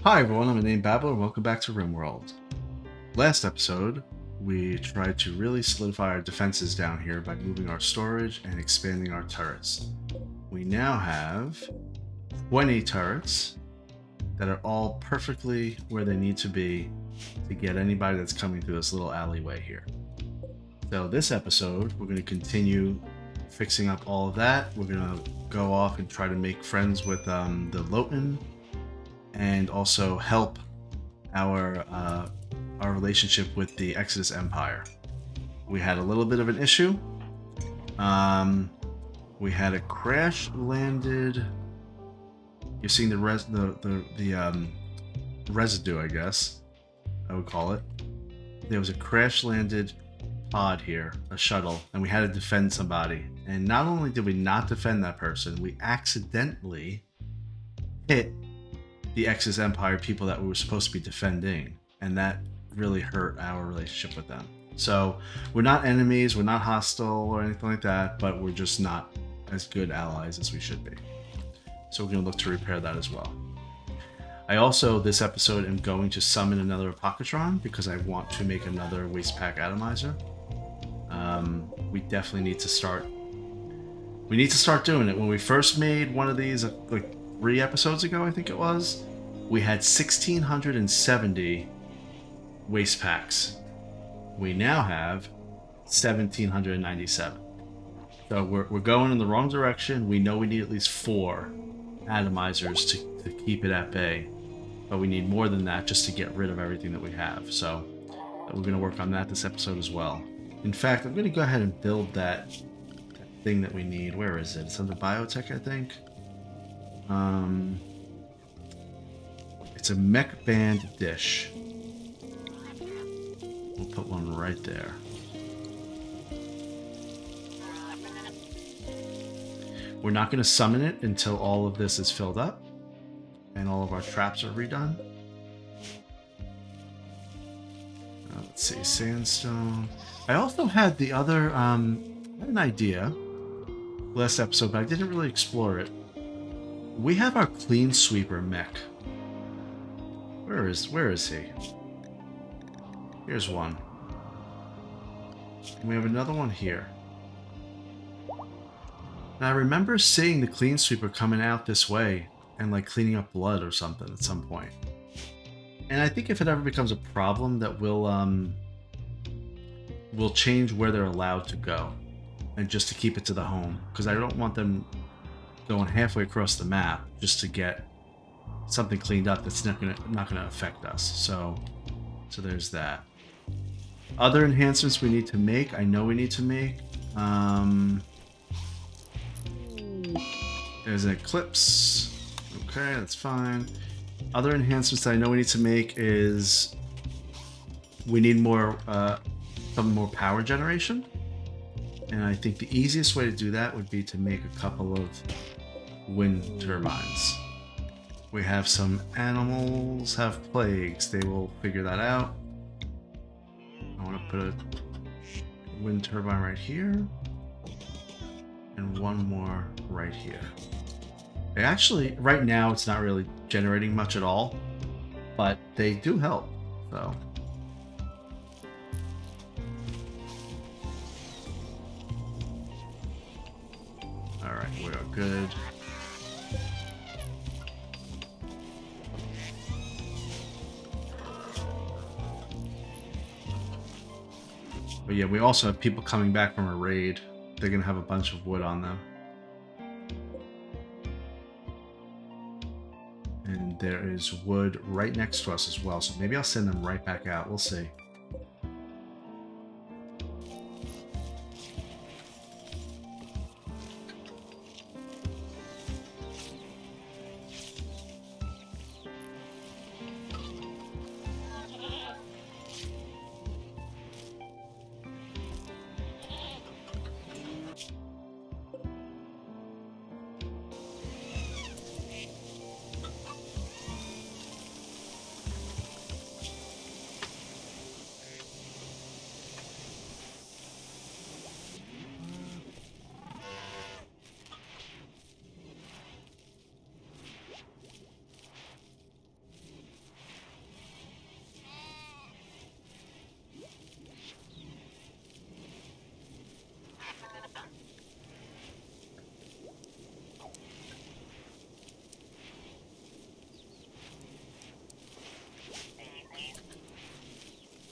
Hi everyone, I'm named Babel and welcome back to RimWorld. Last episode, we tried to really solidify our defenses down here by moving our storage and expanding our turrets. We now have 20 turrets that are all perfectly where they need to be to get anybody that's coming through this little alleyway here. So this episode, we're going to continue fixing up all of that. We're going to go off and try to make friends with the Loten and also help our relationship with the Exodus Empire. We had a little bit of an issue. We had a crash landed. You're seeing the residue, I guess I would call it. There was a crash landed pod here, a shuttle, and we had to defend somebody. And not only did we not defend that person, we accidentally hit the Exodus Empire people that we were supposed to be defending, and that really hurt our relationship with them. So we're not enemies, we're not hostile or anything like that, but we're just not as good allies as we should be. So we're going to look to repair that as well. I also, this episode, am going to summon another Apocatron because I want to make another Waste Pack Atomizer. We definitely need to start. We need to start doing it. When we first made one of these, like 3 episodes ago, I think it was, we had 1,670 waste packs. We now have 1,797. So we're going in the wrong direction. We know we need at least 4 atomizers to keep it at bay, but we need more than that just to get rid of everything that we have. So we're going to work on that this episode as well. In fact, I'm going to go ahead and build that thing that we need. Where is it? It's under biotech, I think. It's a mech band dish. We'll put one right there. We're not going to summon it until all of this is filled up and all of our traps are redone. Let's see, sandstone. I also had the other, I had an idea last episode, but I didn't really explore it. We have our clean sweeper mech. Where is he? Here's one. And we have another one here. And I remember seeing the clean sweeper coming out this way and like cleaning up blood or something at some point. And I think if it ever becomes a problem, that we'll change where they're allowed to go, and just to keep it to the home, because I don't want them going halfway across the map just to get something cleaned up that's not gonna affect us. So there's that. Other enhancements we need to make. I know we need to make. There's an eclipse. Okay, that's fine. Other enhancements that I know we need to make is we need more some more power generation. And I think the easiest way to do that would be to make a couple of wind turbines. We have some animals have plagues. They will figure that out. I want to put a wind turbine right here. And one more right here. Actually, right now it's not really generating much at all, but they do help, so. Alright, we are good. But yeah, we also have people coming back from a raid. They're gonna have a bunch of wood on them. And there is wood right next to us as well, so maybe I'll send them right back out. We'll see.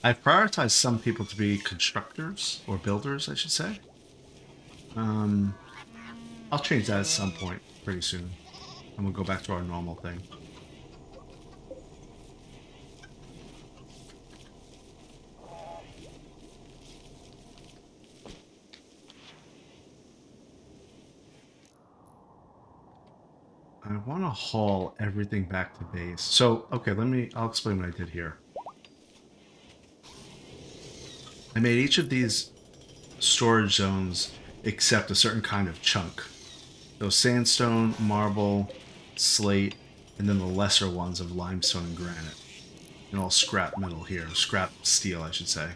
I've prioritized some people to be constructors or builders, I should say. Um, I'll change that at some point pretty soon. And we'll go back to our normal thing. I want to haul everything back to base. So, okay, I'll explain what I did here. I made each of these storage zones accept a certain kind of chunk. So sandstone, marble, slate, and then the lesser ones of limestone and granite. And all scrap metal here, scrap steel, I should say.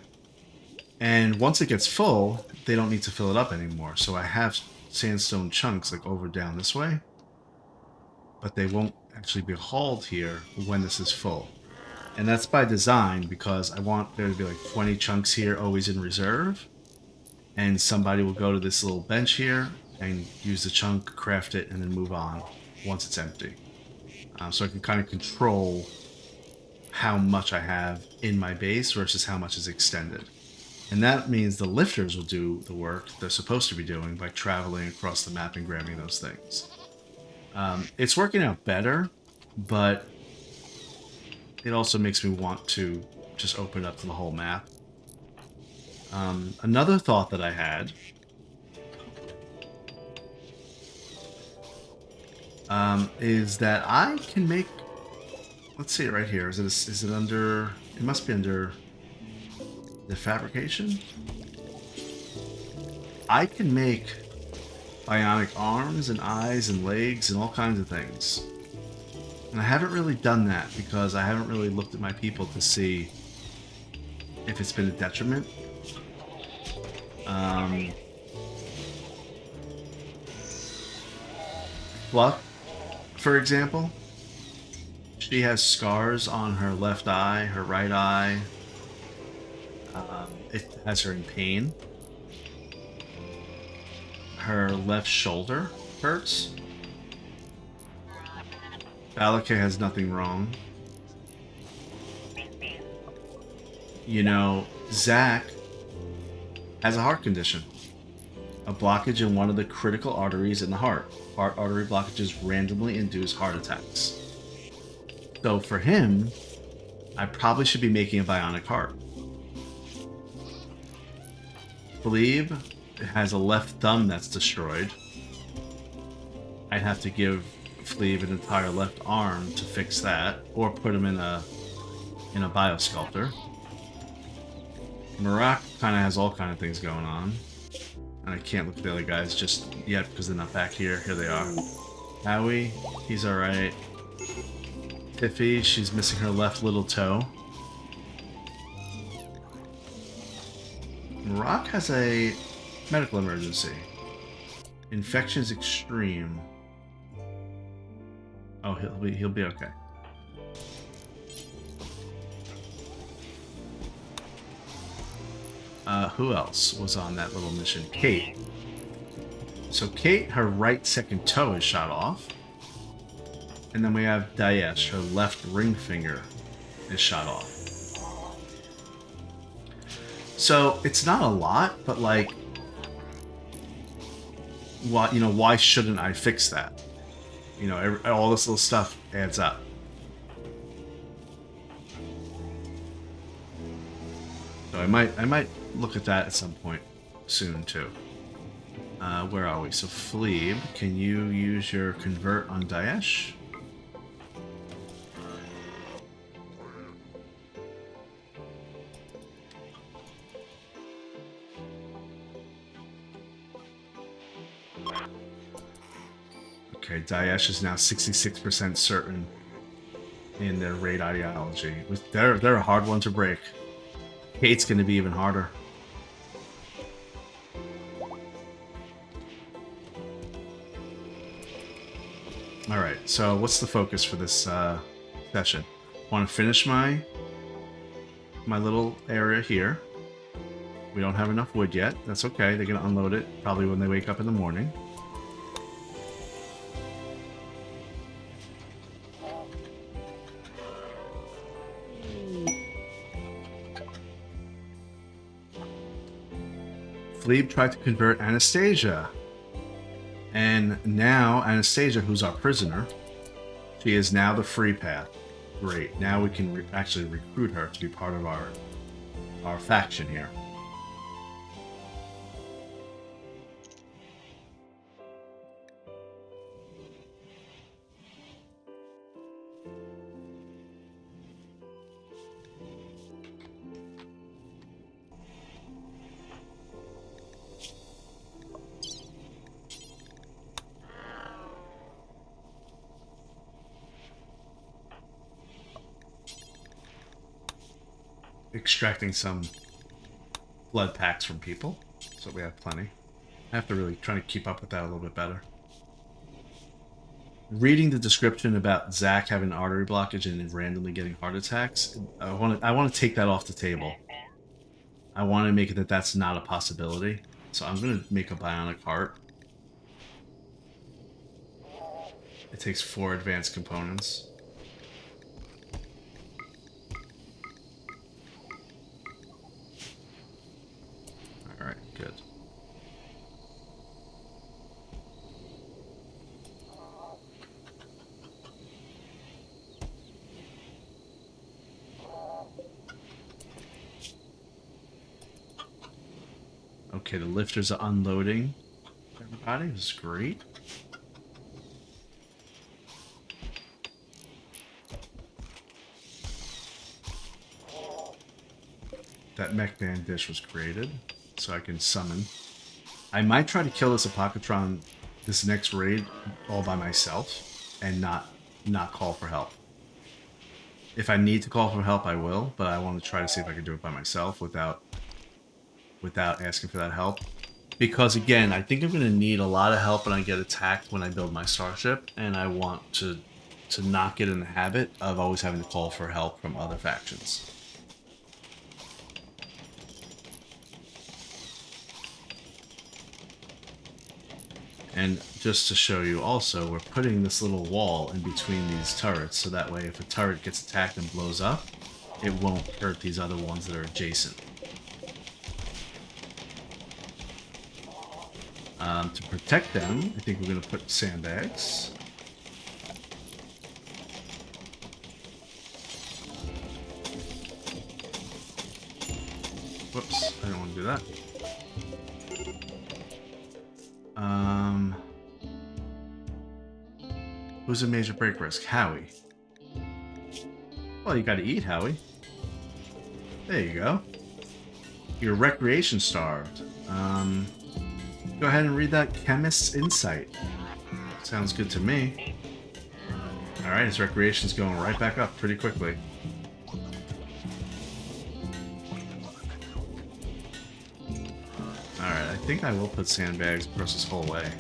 And once it gets full, they don't need to fill it up anymore. So I have sandstone chunks like over down this way, but they won't actually be hauled here when this is full. And that's by design because I want there to be like 20 chunks here always in reserve. And somebody will go to this little bench here and use the chunk, craft it, and then move on once it's empty. So I can kind of control how much I have in my base versus how much is extended. And that means the lifters will do the work they're supposed to be doing by traveling across the map and grabbing those things. It's working out better, but it also makes me want to just open up to the whole map. Another thought that I had is that I can make. Let's see it right here. Is it under? It must be under the fabrication. I can make bionic arms and eyes and legs and all kinds of things. And I haven't really done that because I haven't really looked at my people to see if it's been a detriment. Fluff, for example, she has scars on her left eye, her right eye. It has her in pain. Her left shoulder hurts. Balake has nothing wrong. You know, Zach has a heart condition. A blockage in one of the critical arteries in the heart. Heart artery blockages randomly induce heart attacks. So for him, I probably should be making a bionic heart. Philippe has a left thumb that's destroyed. I'd have to give Philippe an entire left arm to fix that, or put him in a biosculptor. Marak kind of has all kind of things going on. And I can't look at the other guys just yet because they're not back here. Here they are. Howie, he's alright. Tiffy, she's missing her left little toe. Marak has a medical emergency. Infection's extreme. Oh, he'll be okay. Who else was on that little mission? Kate. So Kate, her right second toe is shot off. And then we have Daesh, her left ring finger is shot off. So it's not a lot, but like, why shouldn't I fix that? You know, all this little stuff adds up. So I might look at that at some point soon too. Where are we? So Fleeb, can you use your convert on Daesh? Okay, Daesh is now 66% certain in their raid ideology. They're a hard one to break. Kate's going to be even harder. All right, so what's the focus for this session? Want to finish my little area here. We don't have enough wood yet. That's okay. They're going to unload it probably when they wake up in the morning. Philippe tried to convert Anastasia. And now Anastasia, who's our prisoner, she is now the free path. Great. Now we can actually recruit her to be part of our faction here. Extracting some blood packs from people, so we have plenty. I have to really try to keep up with that a little bit better. Reading the description about Zach having artery blockage and randomly getting heart attacks, I want to take that off the table. I want to make it that that's not a possibility. So I'm going to make a bionic heart. It takes 4 advanced components. Alright, good. Okay, the lifters are unloading. Everybody, this is great. That mech band dish was created, so I can summon. I might try to kill this Apocatron this next raid all by myself and not call for help. If I need to call for help, I will, but I want to try to see if I can do it by myself without asking for that help. Because again, I think I'm going to need a lot of help when I get attacked when I build my starship, and I want to not get in the habit of always having to call for help from other factions. And just to show you also, we're putting this little wall in between these turrets, so that way if a turret gets attacked and blows up, it won't hurt these other ones that are adjacent. To protect them, I think we're going to put sandbags. Whoops, I don't want to do that. Who's a major break risk? Howie. Well, you gotta eat, Howie. There you go. You're recreation starved. Go ahead and read that Chemist's Insight. Sounds good to me. Alright, his recreation's going right back up pretty quickly. Alright, I think I will put sandbags across this whole way.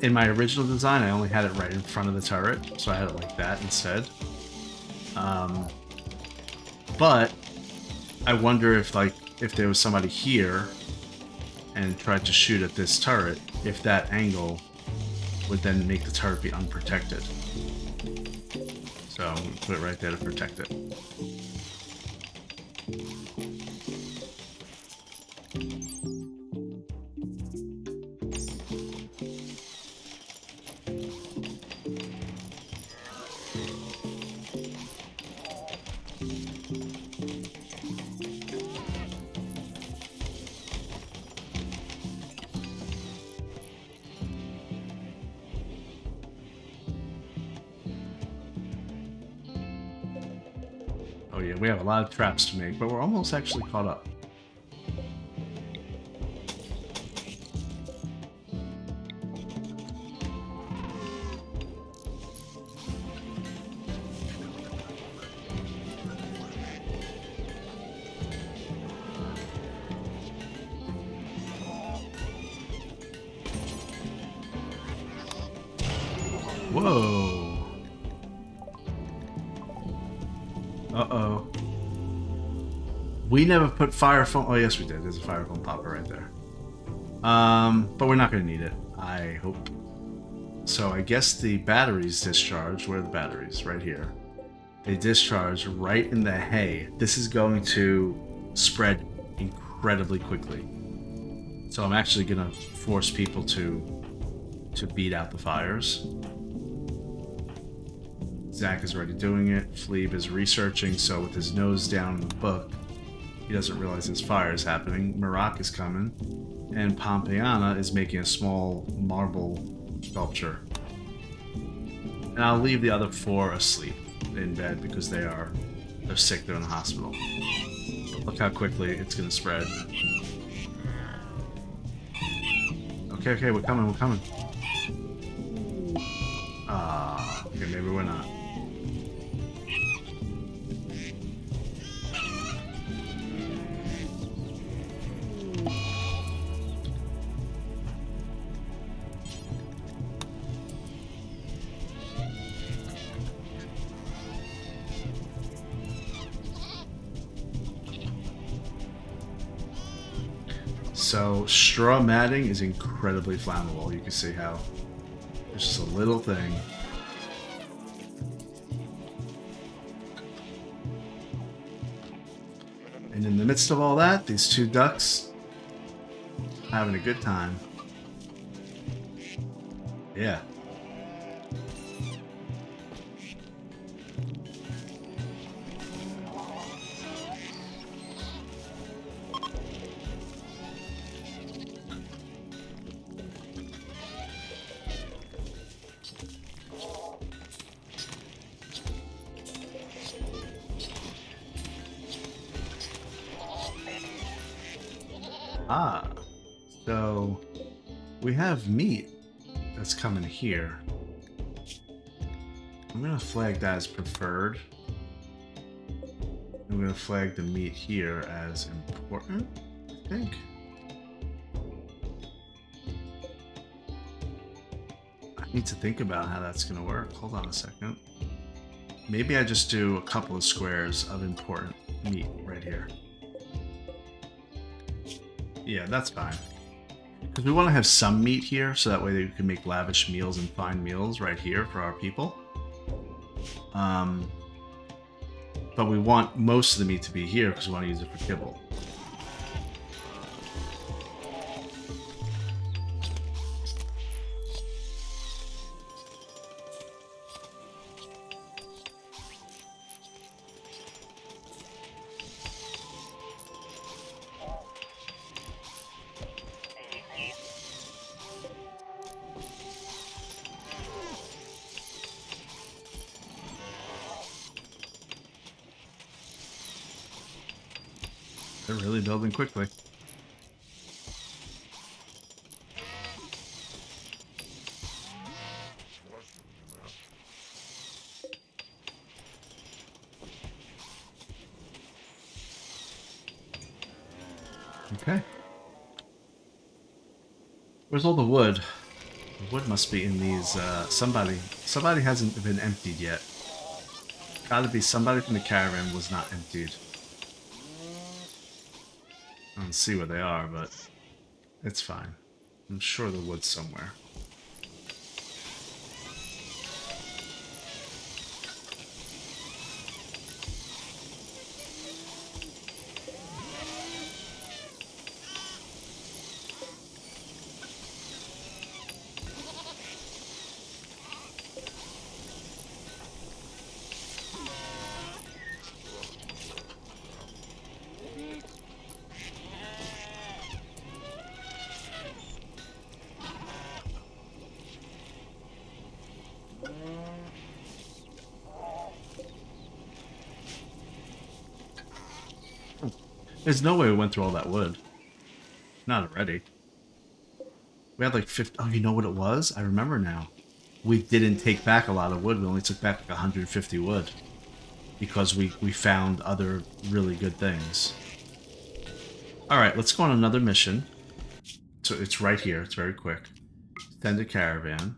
In my original design, I only had it right in front of the turret, so I had it like that instead. But I wonder if there was somebody here and tried to shoot at this turret, if that angle would then make the turret be unprotected. So I'm going to put it right there to protect it. Oh yeah, we have a lot of traps to make, but we're almost actually caught up. Whoa. Uh-oh. We never put fire foam. Oh, yes, we did. There's a fire foam popper right there. But we're not going to need it, I hope. So I guess the batteries discharge. Where are the batteries? Right here. They discharge right in the hay. This is going to spread incredibly quickly. So I'm actually gonna force people to beat out the fires. Zach is already doing it. Fleeb is researching, so with his nose down in the book, he doesn't realize his fire is happening. Marak is coming, and Pompeiana is making a small marble sculpture. And I'll leave the other 4 asleep in bed because they're sick, they're in the hospital. But look how quickly it's gonna spread. Okay, we're coming. Okay, maybe we're not. So straw matting is incredibly flammable. You can see how it's just a little thing. And in the midst of all that, these 2 ducks having a good time. Yeah. Ah, so we have meat that's coming here. I'm gonna flag that as preferred. I'm gonna flag the meat here as important, I think. I need to think about how that's gonna work. Hold on a second. Maybe I just do a couple of squares of important meat right here. Yeah, that's fine. Because we want to have some meat here, so that way we can make lavish meals and fine meals right here for our people. But we want most of the meat to be here because we want to use it for kibble. They're really building quickly. Okay. Where's all the wood? The wood must be in these, somebody hasn't been emptied yet. Gotta be somebody from the caravan was not emptied. I don't see where they are, but it's fine. I'm sure the wood's somewhere. There's no way we went through all that wood. Not already. We had like 50. Oh, you know what it was? I remember now. We didn't take back a lot of wood. We only took back like 150 wood. Because we found other really good things. Alright, let's go on another mission. So it's right here. It's very quick. Send a caravan.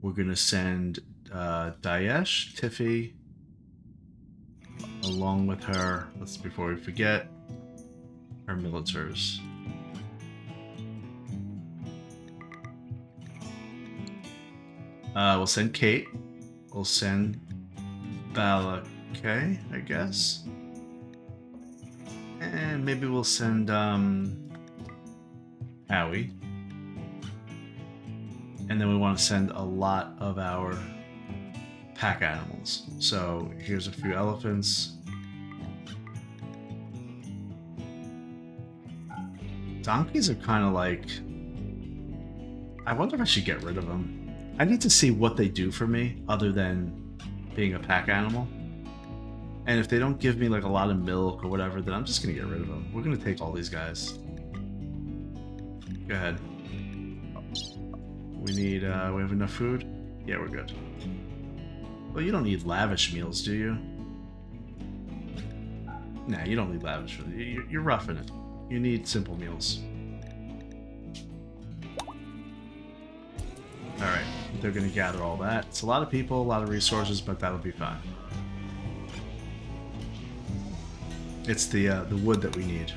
We're going to send Daesh, Tiffy, along with her, let's before we forget, our militaries. We'll send Kate. We'll send Balakay, I guess. And maybe we'll send Howie. And then we want to send a lot of our pack animals. So here's a few elephants. Donkeys are kind of like... I wonder if I should get rid of them. I need to see what they do for me other than being a pack animal. And if they don't give me like a lot of milk or whatever, then I'm just going to get rid of them. We're going to take all these guys. Go ahead. We need, we have enough food? Yeah, we're good. Well, you don't need lavish meals, do you? Nah, you don't need lavish meals. You're roughing it. You need simple meals. Alright, they're gonna gather all that. It's a lot of people, a lot of resources, but that'll be fine. It's the wood that we need.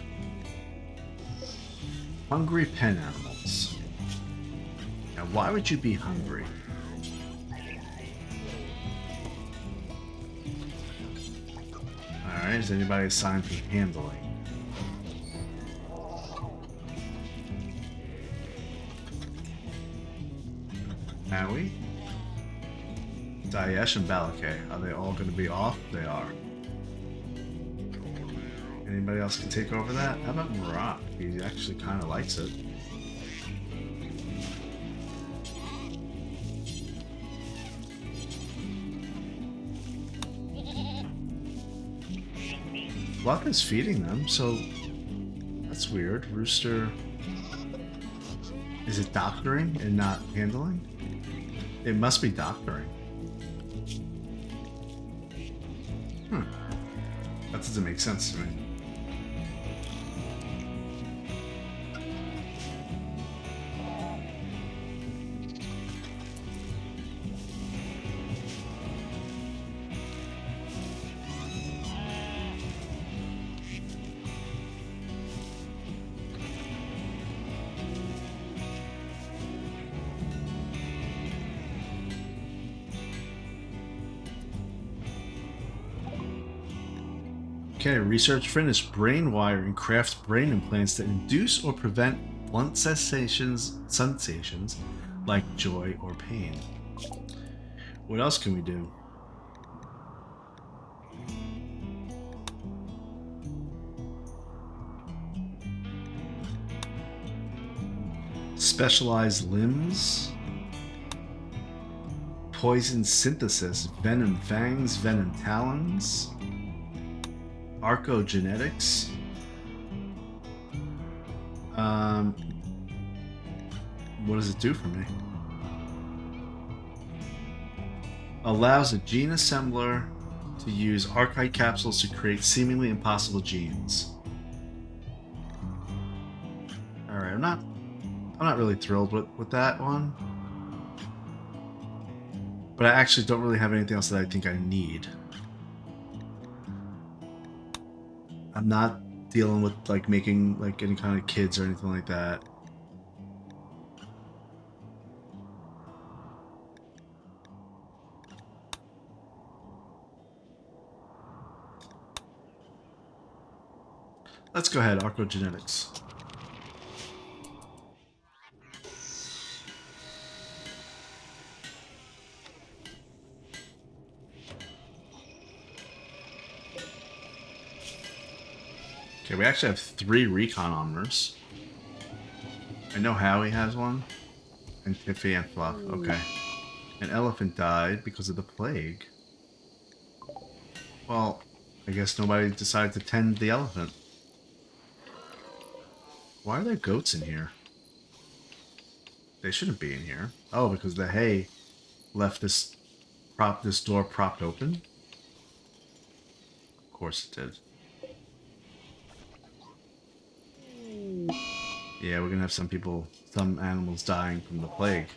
Hungry pen animals. Now, why would you be hungry? Alright, is anybody assigned for handling? Howie? Daesh and Balakay. Are they all going to be off? They are. Anybody else can take over that? How about Murat? He actually kind of likes it. Luck is feeding them, so that's weird. Rooster... Is it doctoring and not handling? It must be doctoring. That doesn't make sense to me. Okay, research finished. Brain wiring crafts brain implants that induce or prevent blunt sensations like joy or pain. What else can we do? Specialized limbs. Poison synthesis. Venom fangs, venom talons. Archogenetics. What does it do for me? Allows a gene assembler to use archite capsules to create seemingly impossible genes. Alright, I'm not really thrilled with that one. But I actually don't really have anything else that I think I need. I'm not dealing with like making like any kind of kids or anything like that. Let's go ahead, Archogenetics. Okay, we actually have 3 recon armors. I know Howie has one. And Tiffy and Fluff. Okay. An elephant died because of the plague. Well, I guess nobody decided to tend the elephant. Why are there goats in here? They shouldn't be in here. Oh, because the hay left this door propped open? Of course it did. Yeah, we're gonna have some animals dying from the plague.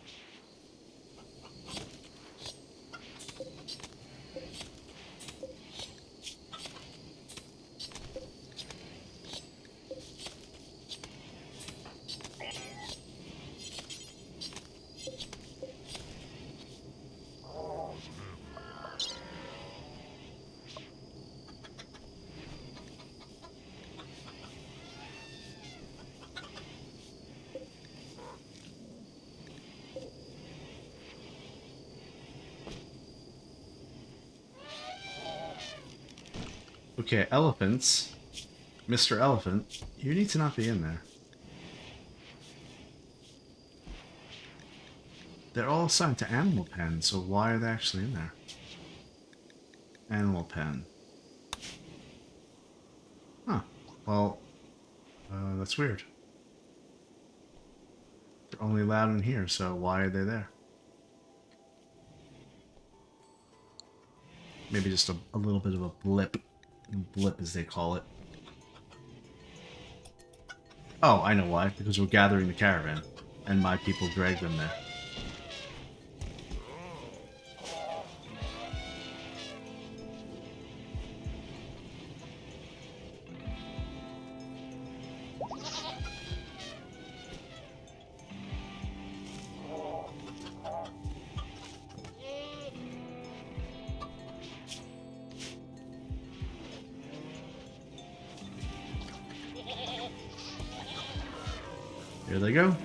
Okay, elephants. Mr. Elephant, you need to not be in there. They're all assigned to animal pen, so why are they actually in there? Animal pen. Huh. Well, that's weird. They're only allowed in here, so why are they there? Maybe just a little bit of a blip. Blip, as they call it. Oh, I know why. Because we're gathering the caravan, and my people dragged them there. Here they go.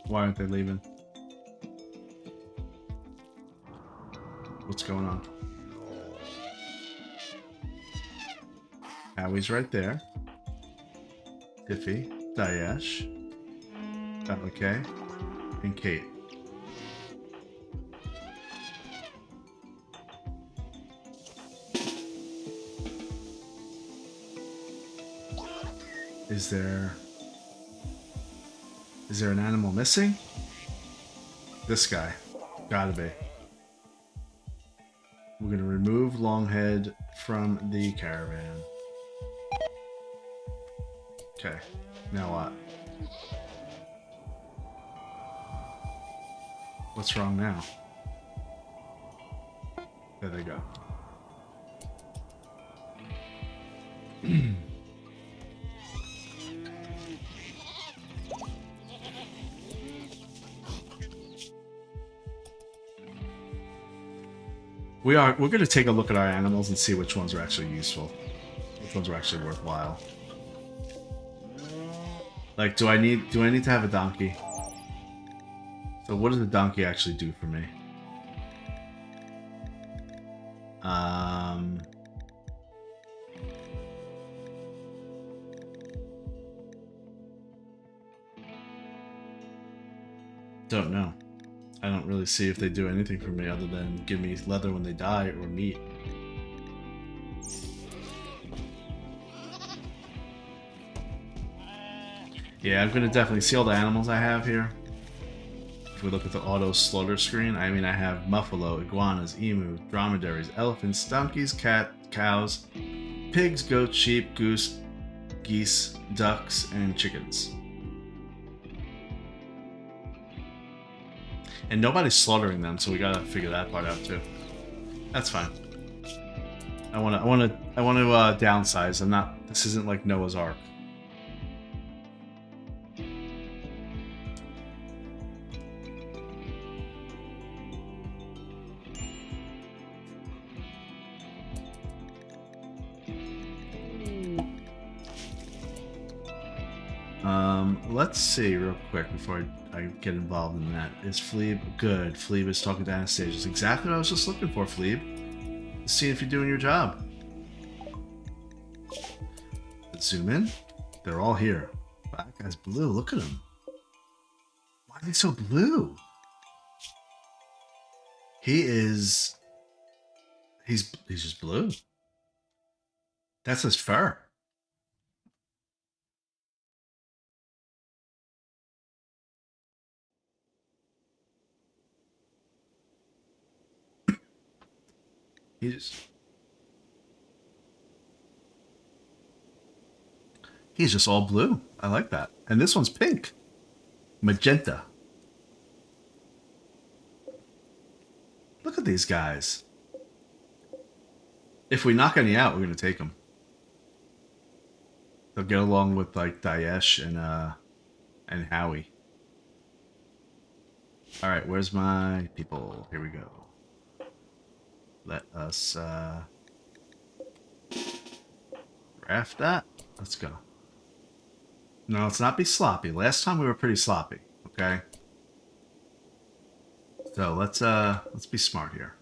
Why aren't they leaving? What's going on? Howie's right there. Tiffy, Daesh, okay, and Kate. Is there an animal missing? This guy. Gotta be. We're gonna remove Longhead from the caravan. Okay, now what? What's wrong now? There they go. We're gonna take a look at our animals and see which ones are actually useful. Which ones are actually worthwhile. Like, do I need to have a donkey? So what does a donkey actually do for me? Don't know. I don't really see if they do anything for me other than give me leather when they die or meat. Yeah, I'm gonna definitely see all the animals I have here. If we look at the auto slaughter screen, I mean I have buffalo, iguanas, emu, dromedaries, elephants, donkeys, cows, pigs, goats, sheep, goose, geese, ducks, and chickens. And nobody's slaughtering them, so we gotta figure that part out too. That's fine. I wanna downsize. I'm not. This isn't like Noah's Ark. Let's see real quick before I get involved in that. Is Fleeb good? Fleeb is talking to Anastasia. It's exactly what I was just looking for, Fleeb. Let's see if you're doing your job. Let's zoom in. They're all here. Wow, that guy's blue. Look at him. Why are they so blue? He's just blue. That's his fur. He's just all blue. I like that. And this one's pink. Magenta. Look at these guys. If we knock any out, we're gonna take them. They'll get along with like Daesh and Howie. All right, where's my people? Here we go. Let us draft that. Let's go. No, let's not be sloppy. Last time we were pretty sloppy. Okay. So let's be smart here.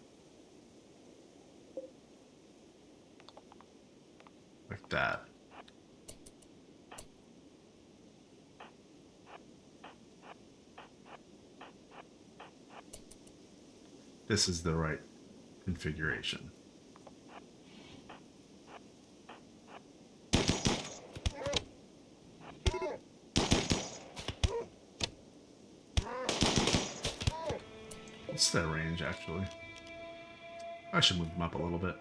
Like that. This is the right configuration. What's their range, actually? I should move them up a little bit.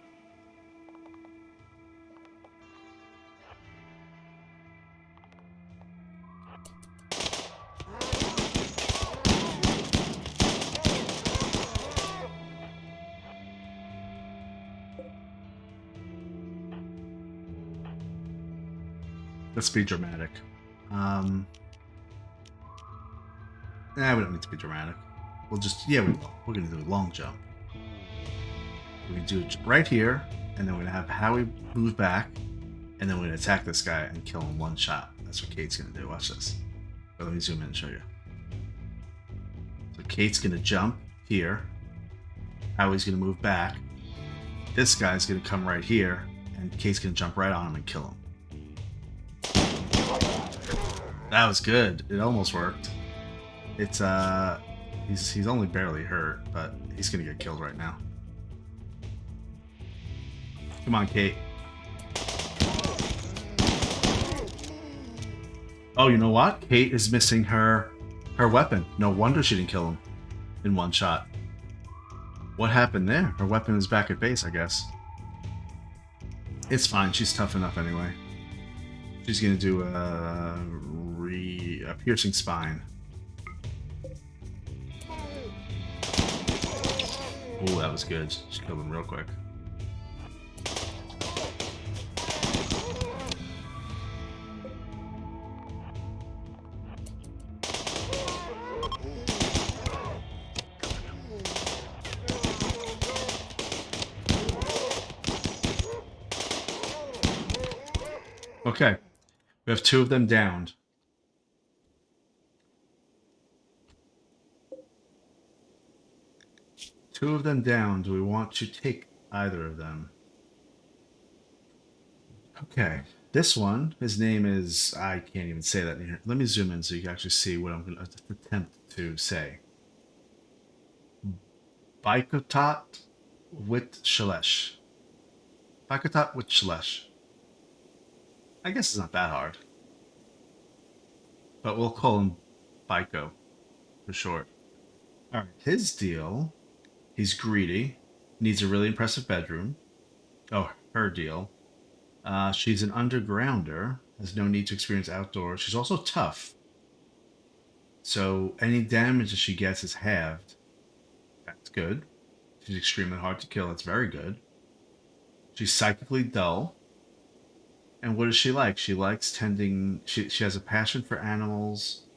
Let's be dramatic. We don't need to be dramatic. We'll just, yeah, we will. We're going to do a long jump. We're going to do it right here, and then we're going to have Howie move back, and then we're going to attack this guy and kill him one shot. That's what Kate's going to do. Watch this. So let me zoom in and show you. So Kate's going to jump here. Howie's going to move back. This guy's going to come right here, and Kate's going to jump right on him and kill him. That was good. It almost worked. It's he's only barely hurt, but he's gonna get killed right now. Come on, Kate. Oh, you know what? Kate is missing her weapon. No wonder she didn't kill him in one shot. What happened there? Her weapon is back at base, I guess. It's fine. She's tough enough anyway. She's gonna do a piercing spine. Oh, that was good. Just killed him real quick. Okay. We have two of them downed. Two of them down. Do we want to take either of them? Okay. This one, his name is, I can't even say that here. Let me zoom in so you can actually see what I'm going to attempt to say. Baikotat with Shalesh. Baikotat with Shalesh. I guess it's not that hard. But we'll call him Baiko for short. Alright, his deal, he's greedy, needs a really impressive bedroom. Oh, her deal. She's an undergrounder, has no need to experience outdoors. She's also tough. So any damage that she gets is halved. That's good. She's extremely hard to kill. That's very good. She's psychically dull. And what is she like? She likes tending... She has a passion for animals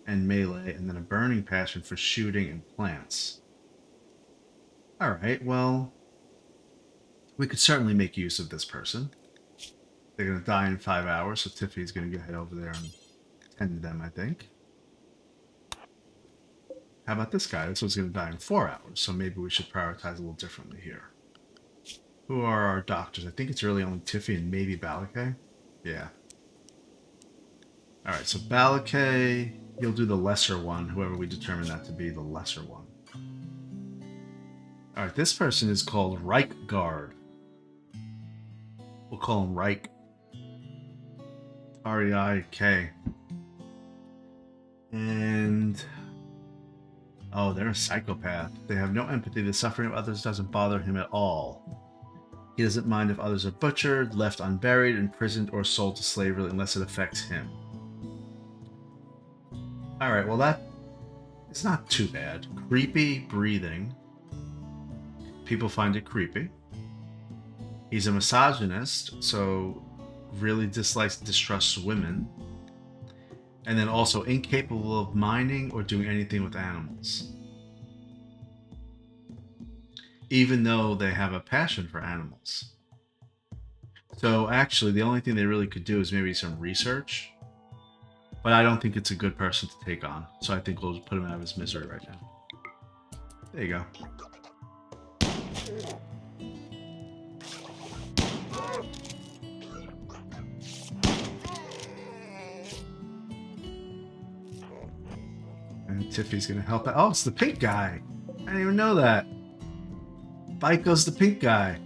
and melee, and then a burning passion for shooting and plants. Alright, well... We could certainly make use of this person. They're going to die in 5 hours, so Tiffany's going to head over there and tend to them, I think. How about this guy? This one's going to die in 4 hours, so maybe we should prioritize a little differently here. Who are our doctors? I think it's really only Tiffy and maybe Balakay. Yeah. Alright, so Balakay, he'll do the lesser one, whoever we determine that to be the lesser one. Alright, this person is called Reich Guard. We'll call him Reich. R-E-I-K. And... oh, they're a psychopath. They have no empathy. The suffering of others doesn't bother him at all. He doesn't mind if others are butchered, left unburied, imprisoned, or sold to slavery unless it affects him. Alright, well that... it's not too bad. Creepy breathing. People find it creepy. He's a misogynist, so really dislikes, distrusts women. And then also incapable of mining or doing anything with animals. Even though they have a passion for animals. So actually, the only thing they really could do is maybe some research. But I don't think it's a good person to take on. So I think we'll just put him out of his misery right now. There you go. And Tiffy's gonna help out. Oh, it's the pink guy. I didn't even know that. Baiko's the pink guy.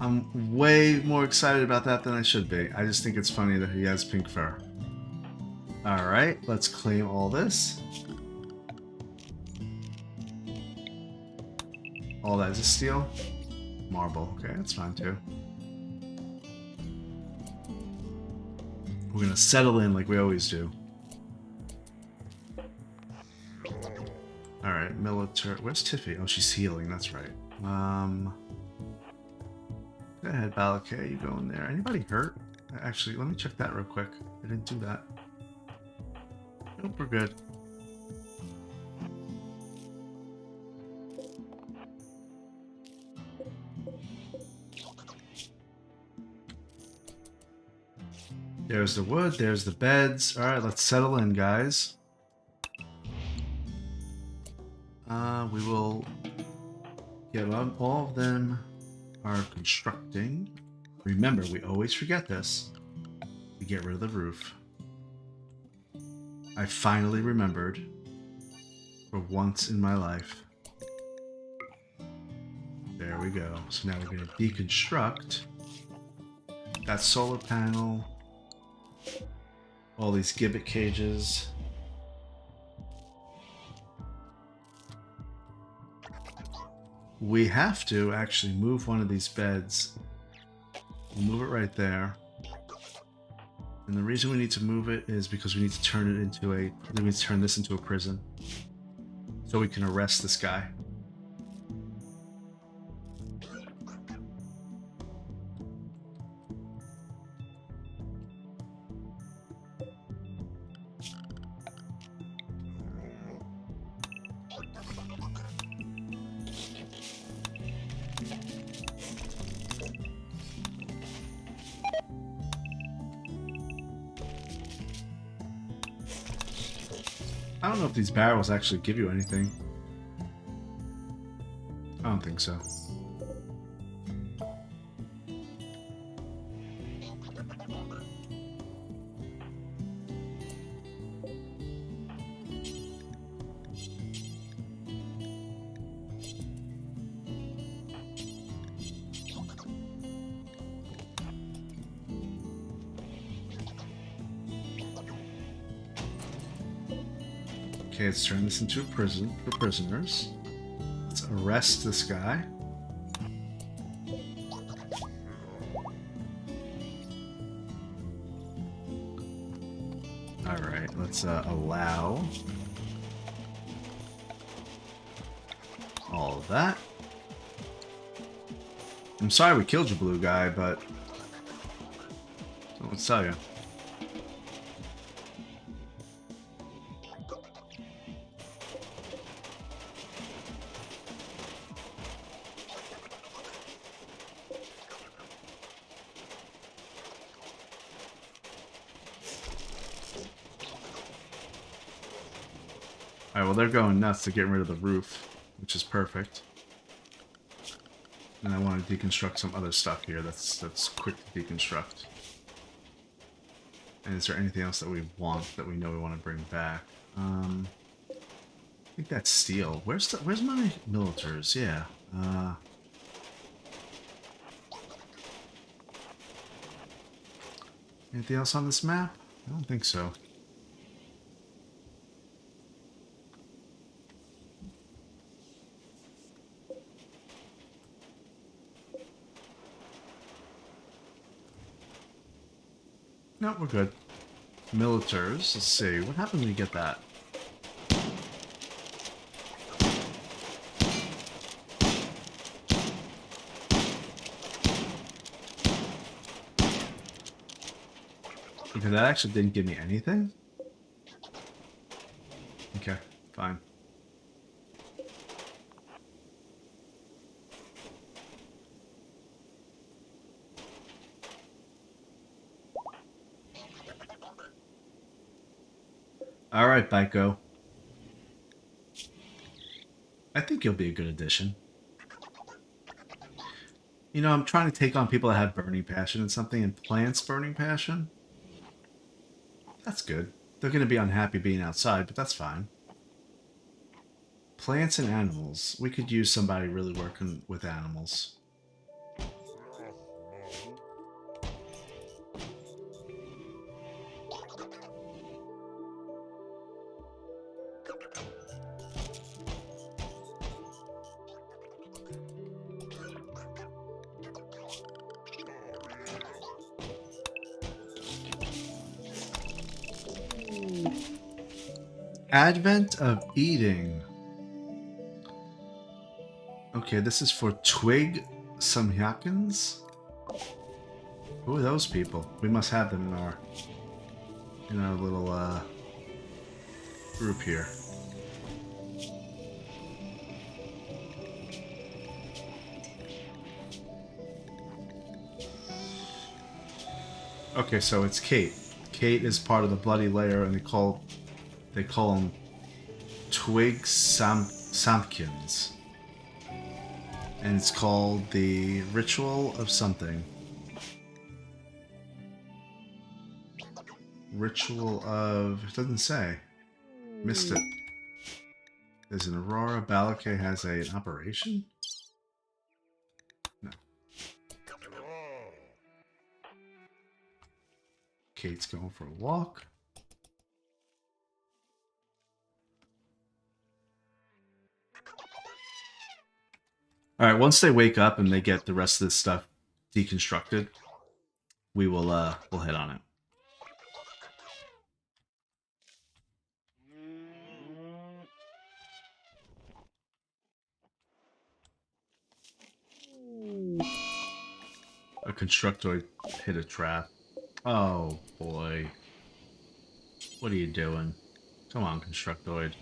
I'm way more excited about that than I should be. I just think it's funny that he has pink fur. Alright, let's claim all this. All that is a steel. Marble. Okay, that's fine too. We're gonna settle in like we always do. Alright, military. Where's Tiffy? Oh, she's healing, that's right. Go ahead, Balakay, you go in there. Anybody hurt? Actually, let me check that real quick. I didn't do that. Nope, we're good. There's the wood, there's the beds. Alright, let's settle in, guys. We will get on. All of them are constructing. Remember, we always forget this. We get rid of the roof. I finally remembered for once in my life. There we go. So now we're going to deconstruct that solar panel, all these gibbet cages. We have to actually move one of these beds. We'll move it right there. And the reason we need to move it is because we need to turn it into a... We need to turn this into a prison. So we can arrest this guy. I don't know if these barrels actually give you anything. I don't think so. Okay, let's turn this into a prison for prisoners. Let's arrest this guy. Alright, let's allow all of that. I'm sorry we killed your blue guy, but let's tell you. Alright, well they're going nuts to get rid of the roof, which is perfect. And I want to deconstruct some other stuff here that's quick to deconstruct. And is there anything else that we want that we know we want to bring back? I think that's steel. Where's my militars? Yeah. Anything else on this map? I don't think so. No, we're good. Militars. Let's see. What happened when you get that? Okay, that actually didn't give me anything. Okay, fine. All right, Baiko. I think you'll be a good addition. You know, I'm trying to take on people that have burning passion and something, and plants burning passion. That's good. They're going to be unhappy being outside, but that's fine. Plants and animals. We could use somebody really working with animals. Advent of eating. Okay, this is for Twig Samhyakins. Who are those people? We must have them in our little group here. Okay, so it's Kate. Kate is part of the Bloody Lair, and they call them Twig Sampkins. And it's called the Ritual of something. Ritual of... It doesn't say. Missed it. There's an Aurora. Balake has an operation? No. Kate's going for a walk. Alright, once they wake up and they get the rest of this stuff deconstructed, we'll hit on it. A Constructoid hit a trap. Oh boy. What are you doing? Come on, Constructoid.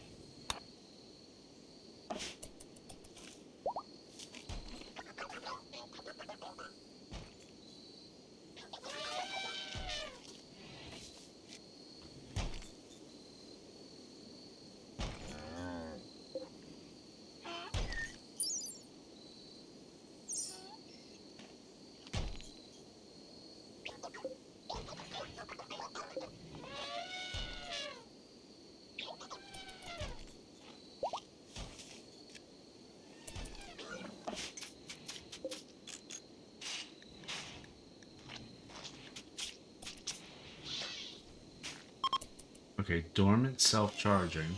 Okay, dormant self-charging.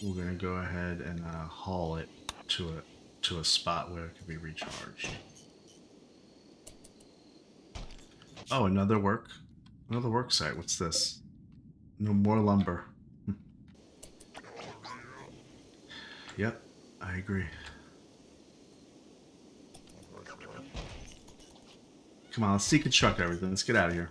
We're gonna go ahead and haul it to a spot where it can be recharged. Oh, another work site. What's this? No more lumber. Yep, I agree. Come on, let's deconstruct everything. Let's get out of here.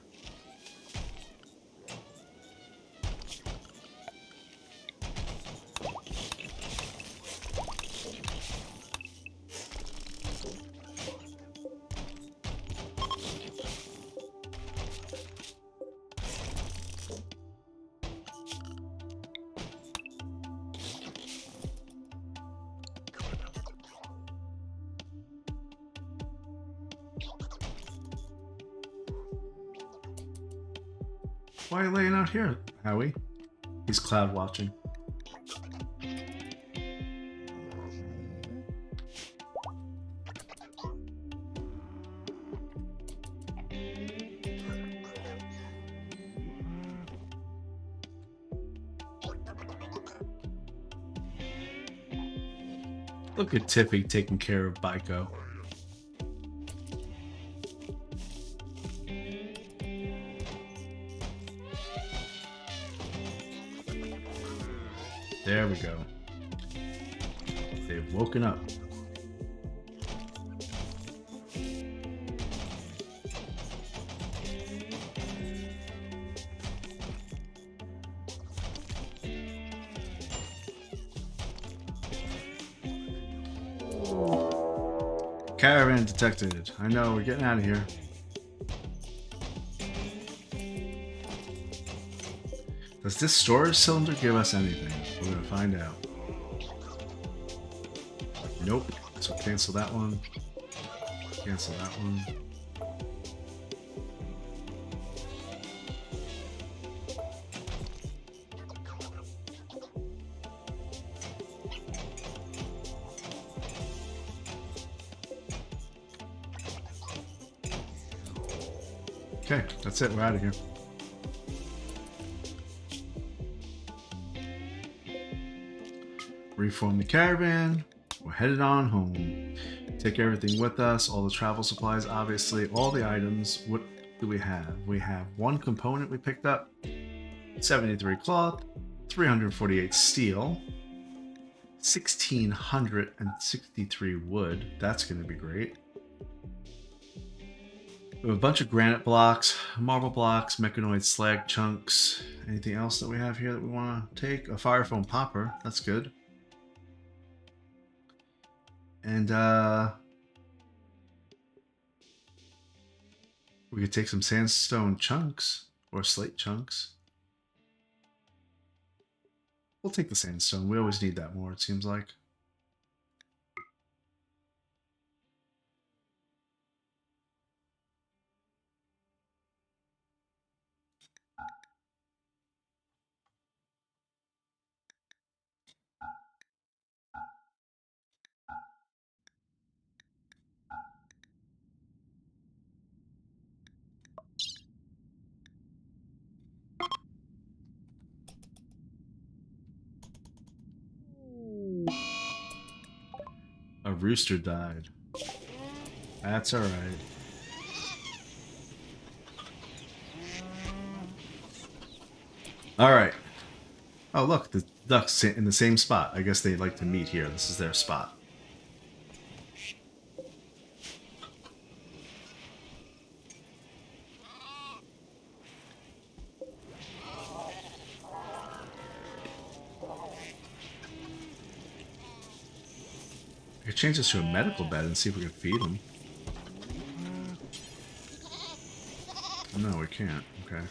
Why are you laying out here, Howie? He's cloud watching. Look at Tiffy taking care of Baiko. There we go. They've woken up. Caravan detected. I know, we're getting out of here. Does this storage cylinder give us anything? We're gonna find out. Nope. So cancel that one. Cancel that one. Okay, that's it. We're out of here. Reform the caravan. We're headed on home. Take everything with us, all the travel supplies, obviously, all the items. What do we have? We have one component we picked up, 73 cloth, 348 steel, 1663 wood. That's going to be great. We have a bunch of granite blocks, marble blocks, mechanoid slag chunks. Anything else that we have here that we want to take? A fire foam popper. That's good. And we could take some sandstone chunks or slate chunks. We'll take the sandstone. We always need that more, it seems like. A rooster died. That's alright. Alright. Oh, look, the ducks in the same spot. I guess they like to meet here. This is their spot. I could change this to a medical bed and see if we can feed them. No, we can't. Okay.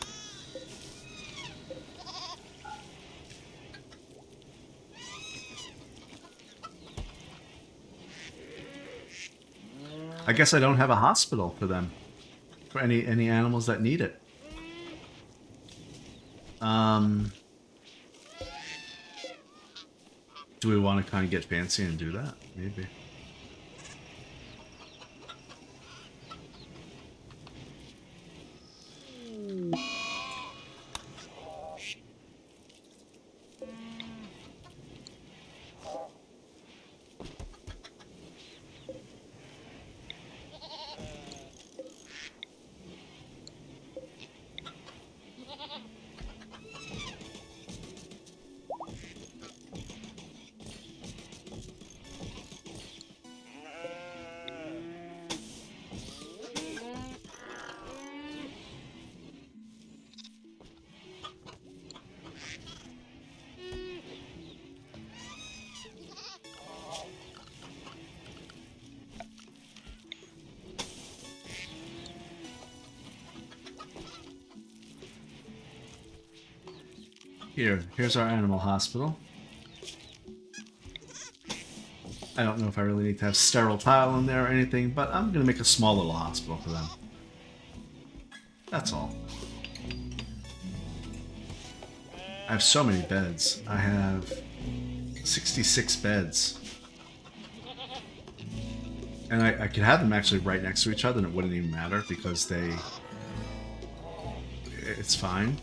I guess I don't have a hospital for them. For any animals that need it. Do we want to kind of get fancy and do that? Maybe. Here's our animal hospital. I don't know if I really need to have sterile tile in there or anything, but I'm going to make a small little hospital for them. That's all. I have so many beds. I have 66 beds. And I could have them actually right next to each other and it wouldn't even matter because it's fine.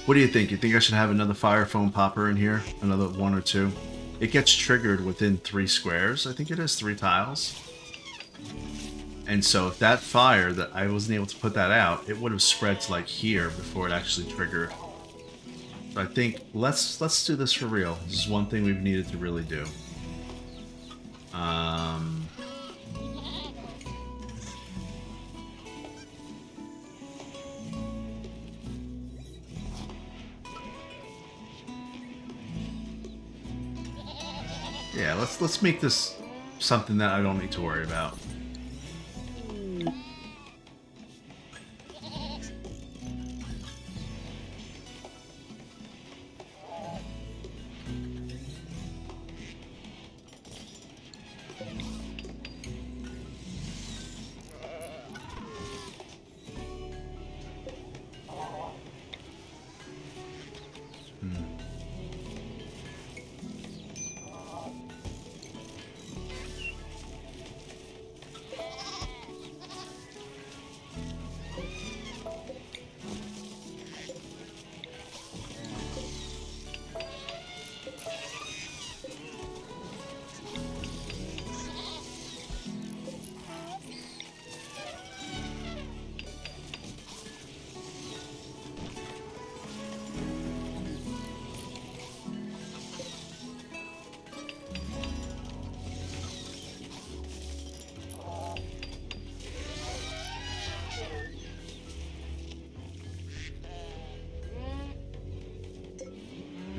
What do you think? You think I should have another fire foam popper in here? Another one or two? It gets triggered within 3 squares. I think it is 3 tiles. And so if that fire, that I wasn't able to put that out, it would have spread to like here before it actually triggered. So I think let's do this for real. This is one thing we've needed to really do. Yeah, let's make this something that I don't need to worry about.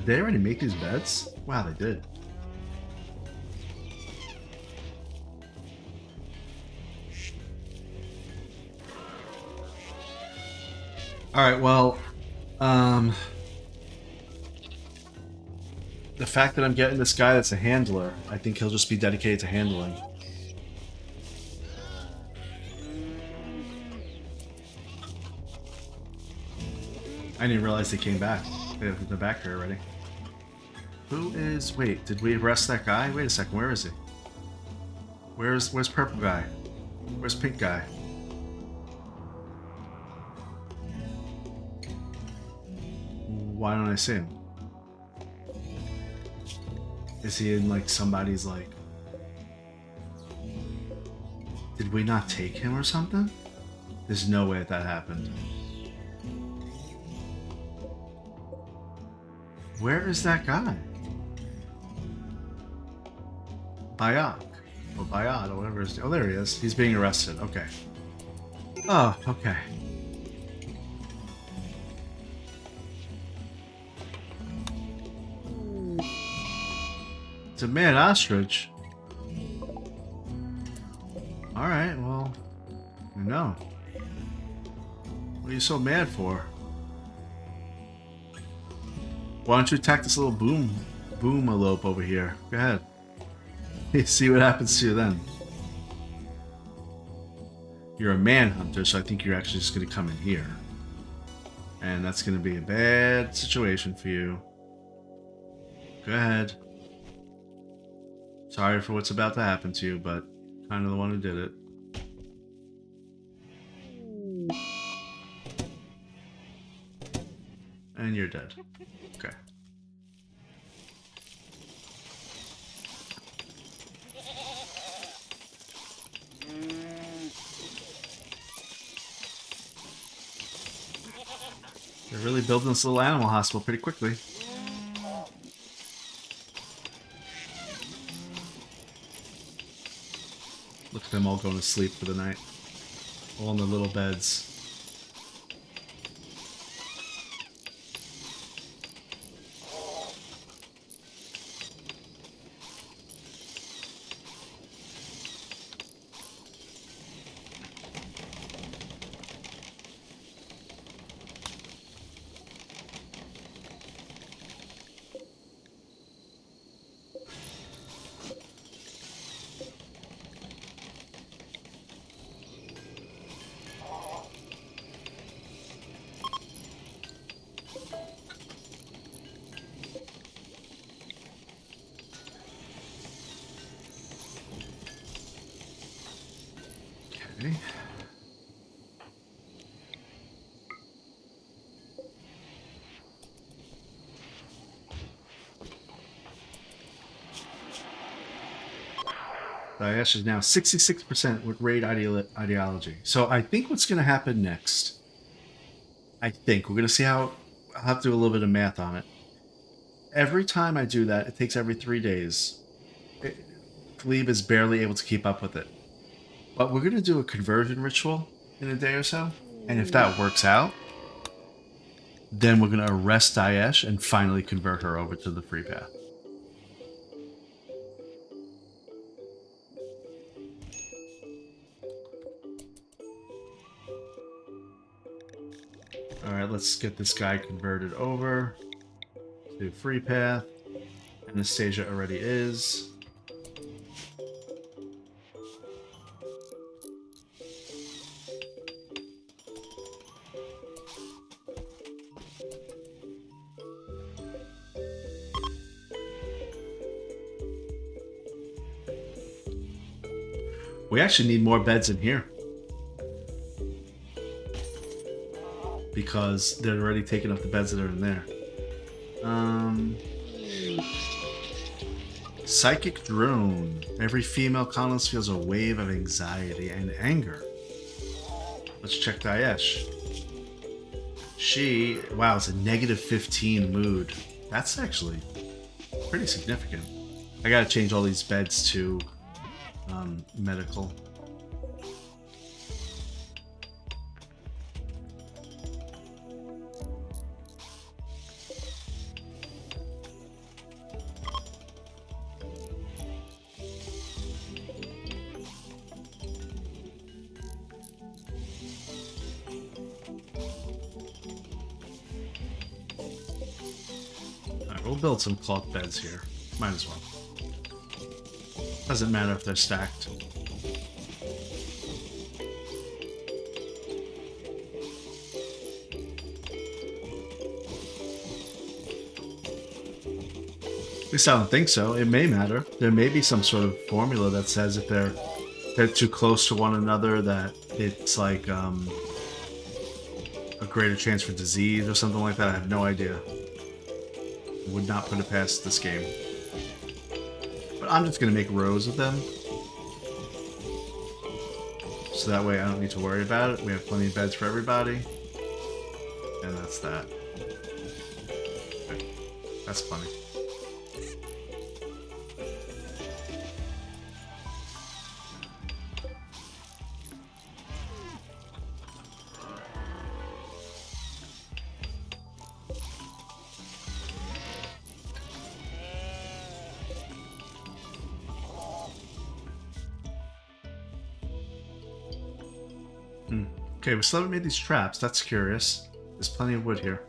Did they already make these beds? Wow, they did. Alright, well, the fact that I'm getting this guy that's a handler, I think he'll just be dedicated to handling. I didn't realize they came back. They're back here already. Who is... Wait, did we arrest that guy? Wait a second, where is he? Where's purple guy? Where's pink guy? Why don't I see him? Is he in, like, somebody's, like... Did we not take him or something? There's no way that happened. Where is that guy? Bayok. Or Bayad, or whatever his... Oh, there he is. He's being arrested. Okay. Oh, okay. It's a mad ostrich. Alright, well... No. What are you so mad for? Why don't you attack this little boom-a-lope over here? Go ahead. See what happens to you then. You're a manhunter, so I think you're actually just going to come in here. And that's going to be a bad situation for you. Go ahead. Sorry for what's about to happen to you, but kind of the one who did it. And you're dead. Okay. They're really building this little animal hospital pretty quickly. Look at them all going to sleep for the night. All in their little beds. Okay. Daesh is now 66% with raid ideology. So I think what's going to happen next, I think, we're going to see how, I'll have to do a little bit of math on it. Every time I do that, it takes every 3 days. Glebe is barely able to keep up with it. But we're going to do a conversion ritual in a day or so. And if that works out, then we're going to arrest Daesh and finally convert her over to the free path. Alright, let's get this guy converted over to free path. Anastasia already is. We actually need more beds in here. Because they're already taking up the beds that are in there. Psychic drone. Every female colonist feels a wave of anxiety and anger. Let's check Daesh. Wow, it's a negative 15 mood. That's actually pretty significant. I gotta change all these beds to medical. We'll build some cloth beds here. Might as well. Doesn't matter if they're stacked. At least I don't think so. It may matter. There may be some sort of formula that says if they're too close to one another that it's like a greater chance for disease or something like that. I have no idea. Would not put it past this game. But I'm just going to make rows of them. So that way I don't need to worry about it. We have plenty of beds for everybody. And that's that. Okay. That's funny. Okay, we still haven't made these traps. That's curious. There's plenty of wood here.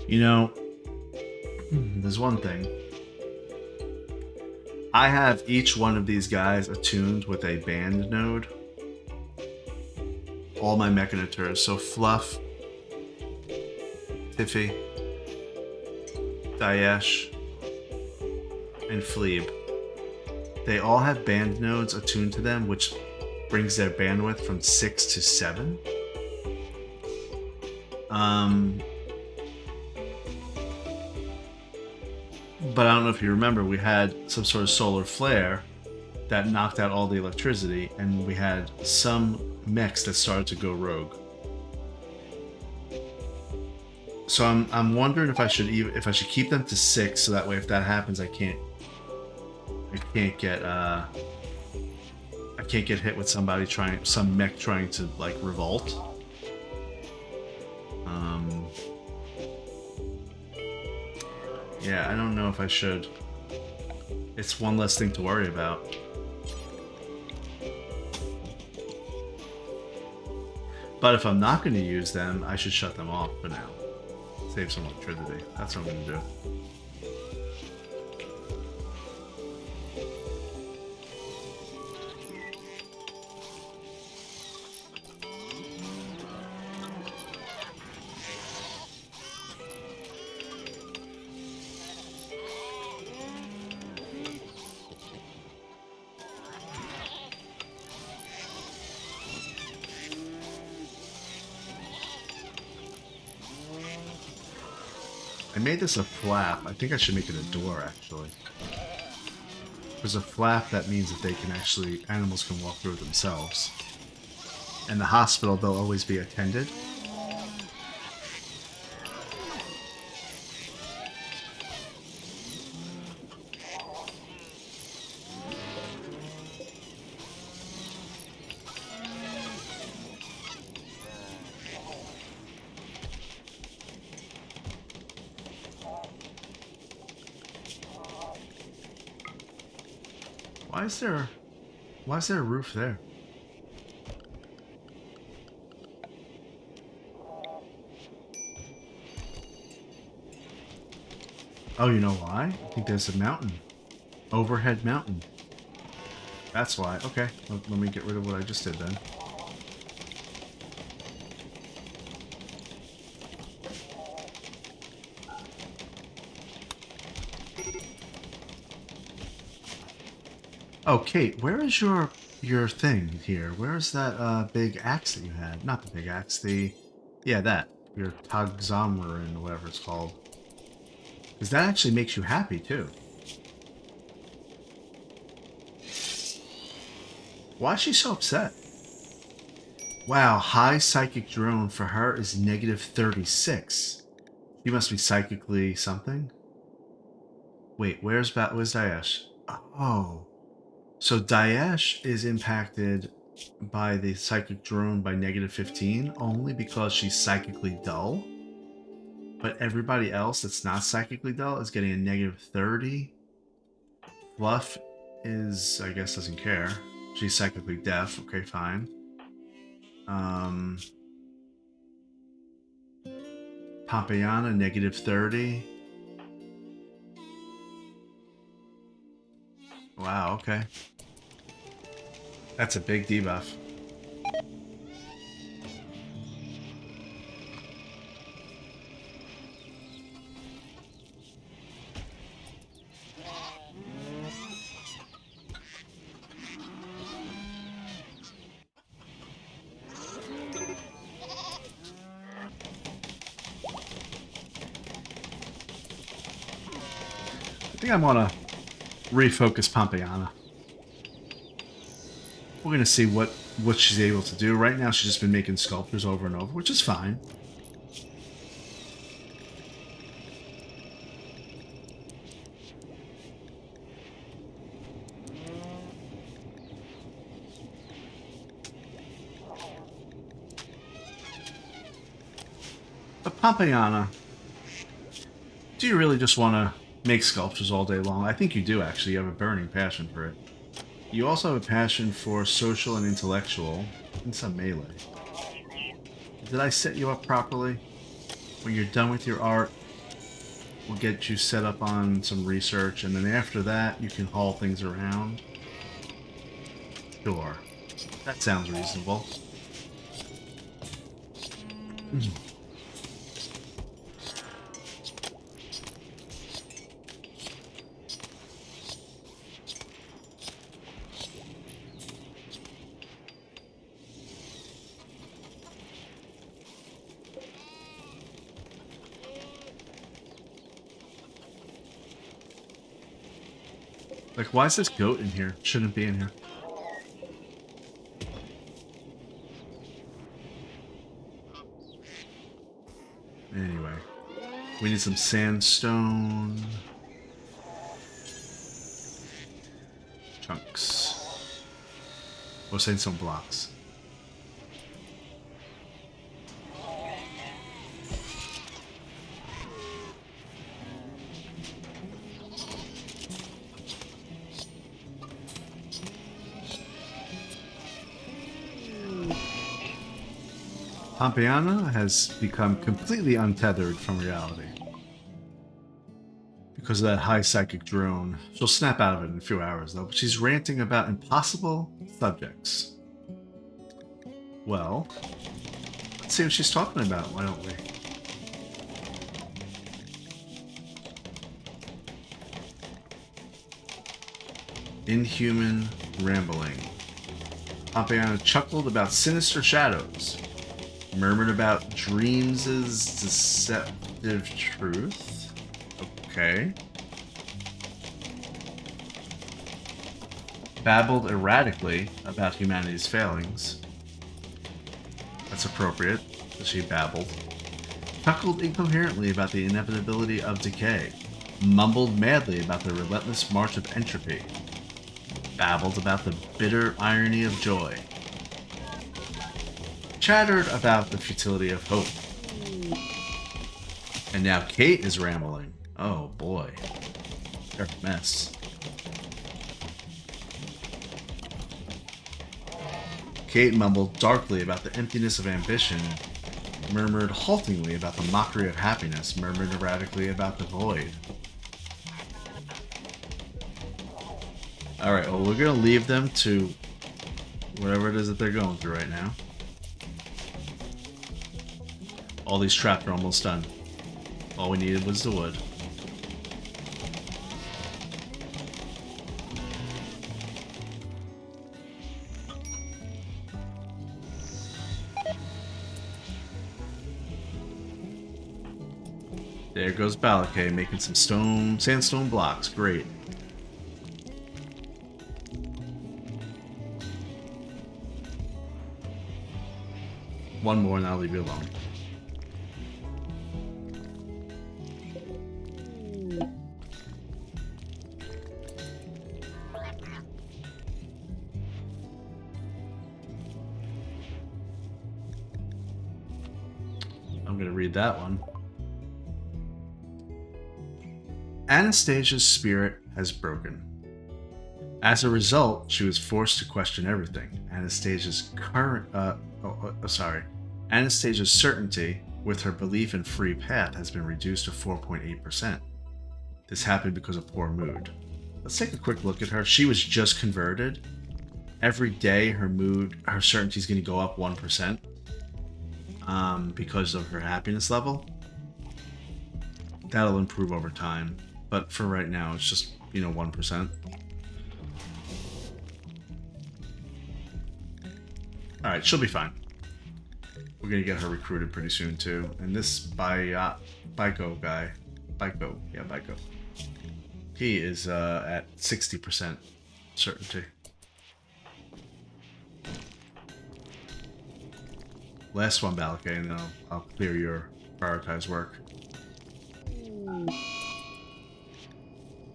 You know, there's one thing. I have each one of these guys attuned with a band node. All my Mechanators. So Fluff, Tiffy, Daesh, and Fleeb. They all have band nodes attuned to them, which brings their bandwidth from 6 to 7. But I don't know if you remember, we had some sort of solar flare that knocked out all the electricity, and we had some mechs that started to go rogue. So I'm wondering if I should keep them to 6, so that way if that happens, I can't get hit with some mech trying to like revolt. Yeah, I don't know if I should. It's one less thing to worry about. But if I'm not going to use them, I should shut them off for now. Save some electricity. That's what I'm going to do. I made this a flap. I think I should make it a door, actually. If there's a flap, that means that animals can walk through it themselves. In the hospital, they'll always be attended. Why is there a roof there? Oh, you know why? I think there's a mountain. Overhead mountain. That's why. Okay, let me get rid of what I just did then. Oh, Kate, where is your thing here? Where is that big axe that you had? Not the big axe, yeah, that. Your Tagzamrin, whatever it's called. Because that actually makes you happy too. Why is she so upset? Wow, high psychic drone for her is negative 36. She must be psychically something. Wait, where's Daesh? Oh. So Daesh is impacted by the psychic drone by negative 15 only because she's psychically dull. But everybody else that's not psychically dull is getting a negative 30. Fluff is, I guess, doesn't care. She's psychically deaf. Okay, fine. Pompeyana, negative 30. Wow, okay. That's a big debuff. I think I want to refocus Pompeyana. We're going to see what she's able to do. Right now, she's just been making sculptures over and over, which is fine. But Pompeyana, do you really just want to make sculptures all day long? I think you do, actually. You have a burning passion for it. You also have a passion for social and intellectual, and some melee. Did I set you up properly? When you're done with your art, we'll get you set up on some research, and then after that, you can haul things around. Sure. That sounds reasonable. Like, why is this goat in here? Shouldn't be in here. Anyway. We need some sandstone. Chunks. Or sandstone blocks. Pompeyana has become completely untethered from reality. Because of that high psychic drone. She'll snap out of it in a few hours, though. But she's ranting about impossible subjects. Well, let's see what she's talking about, why don't we? Inhuman rambling. Pompeyana chuckled about sinister shadows. Murmured about dreams' deceptive truth. Okay. Babbled erratically about humanity's failings. That's appropriate, that she babbled. Chuckled incoherently about the inevitability of decay. Mumbled madly about the relentless march of entropy. Babbled about the bitter irony of joy. Chattered about the futility of hope. And now Kate is rambling. Oh boy. They're a mess. Kate mumbled darkly about the emptiness of ambition, murmured haltingly about the mockery of happiness, murmured erratically about the void. Alright, well, we're going to leave them to whatever it is that they're going through right now. All these traps are almost done. All we needed was the wood. There goes Balakay making some sandstone blocks. Great. One more and I'll leave you alone. I'm going to read that one. Anastasia's spirit has broken. As a result, she was forced to question everything. Anastasia's Anastasia's certainty with her belief in free path has been reduced to 4.8%. This happened because of poor mood. Let's take a quick look at her. She was just converted. Every day her certainty is going to go up 1%. Because of her happiness level. That'll improve over time. But for right now, it's just, 1%. Alright, she'll be fine. We're gonna get her recruited pretty soon too. And this Baiko guy, Baiko. He is at 60% certainty. Last one, Balakay, and then I'll clear your prioritized work.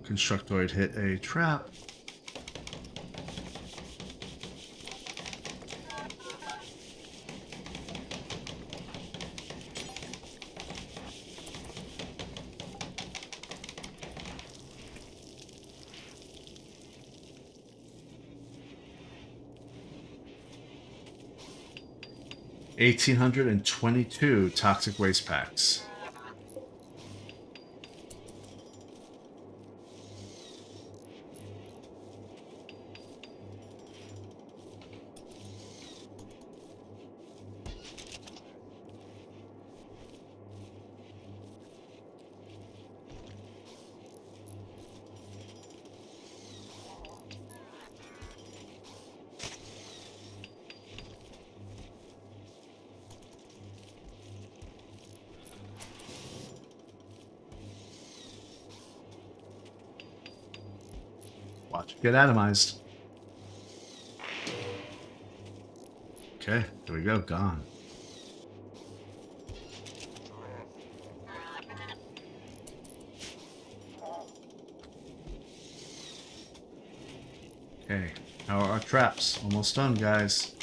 Constructoid hit a trap. $1,822 toxic waste packs. Watch it get atomized. Okay, there we go, gone. Okay, how are our traps? Almost done, guys.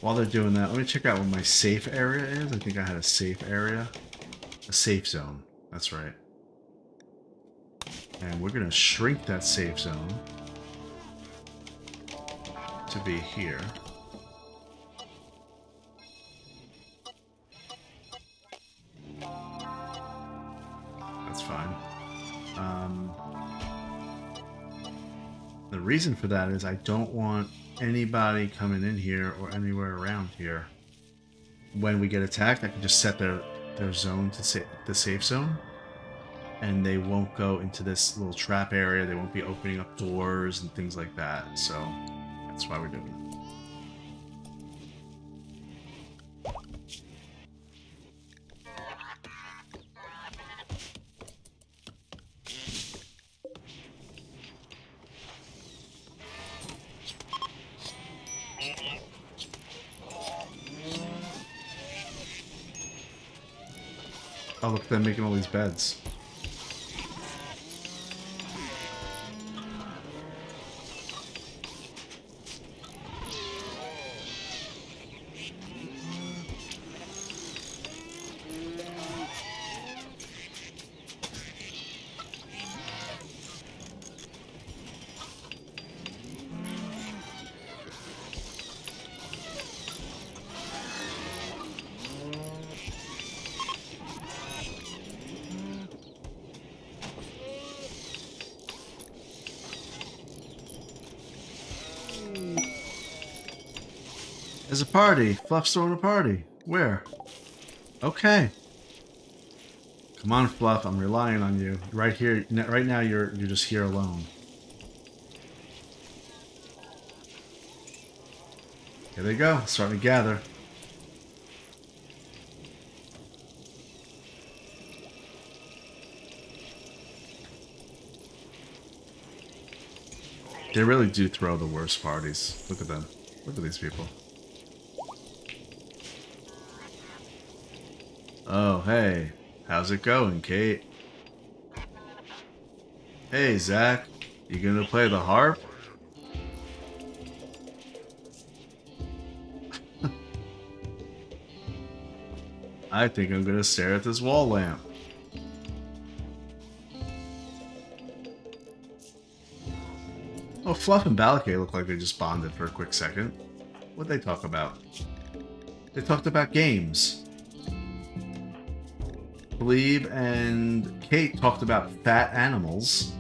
While they're doing that, let me check out what my safe area is. I think I had a safe area. A safe zone. That's right. And we're going to shrink that safe zone to be here. That's fine. The reason for that is I don't want anybody coming in here or anywhere around here. When we get attacked, I can just set their zone to the safe zone. And they won't go into this little trap area. They won't be opening up doors and things like that. So that's why we're doing it. Oh, look, they're making all these beds. There's a party. Fluff's throwing a party. Where? Okay. Come on, Fluff. I'm relying on you. Right here. Right now, you're just here alone. Here they go. Starting to gather. They really do throw the worst parties. Look at them. Look at these people. Oh, hey. How's it going, Kate? Hey, Zach. You gonna play the harp? I think I'm gonna stare at this wall lamp. Oh, Fluff and Balakay look like they just bonded for a quick second. What'd they talk about? They talked about games. Glebe and Kate talked about fat animals.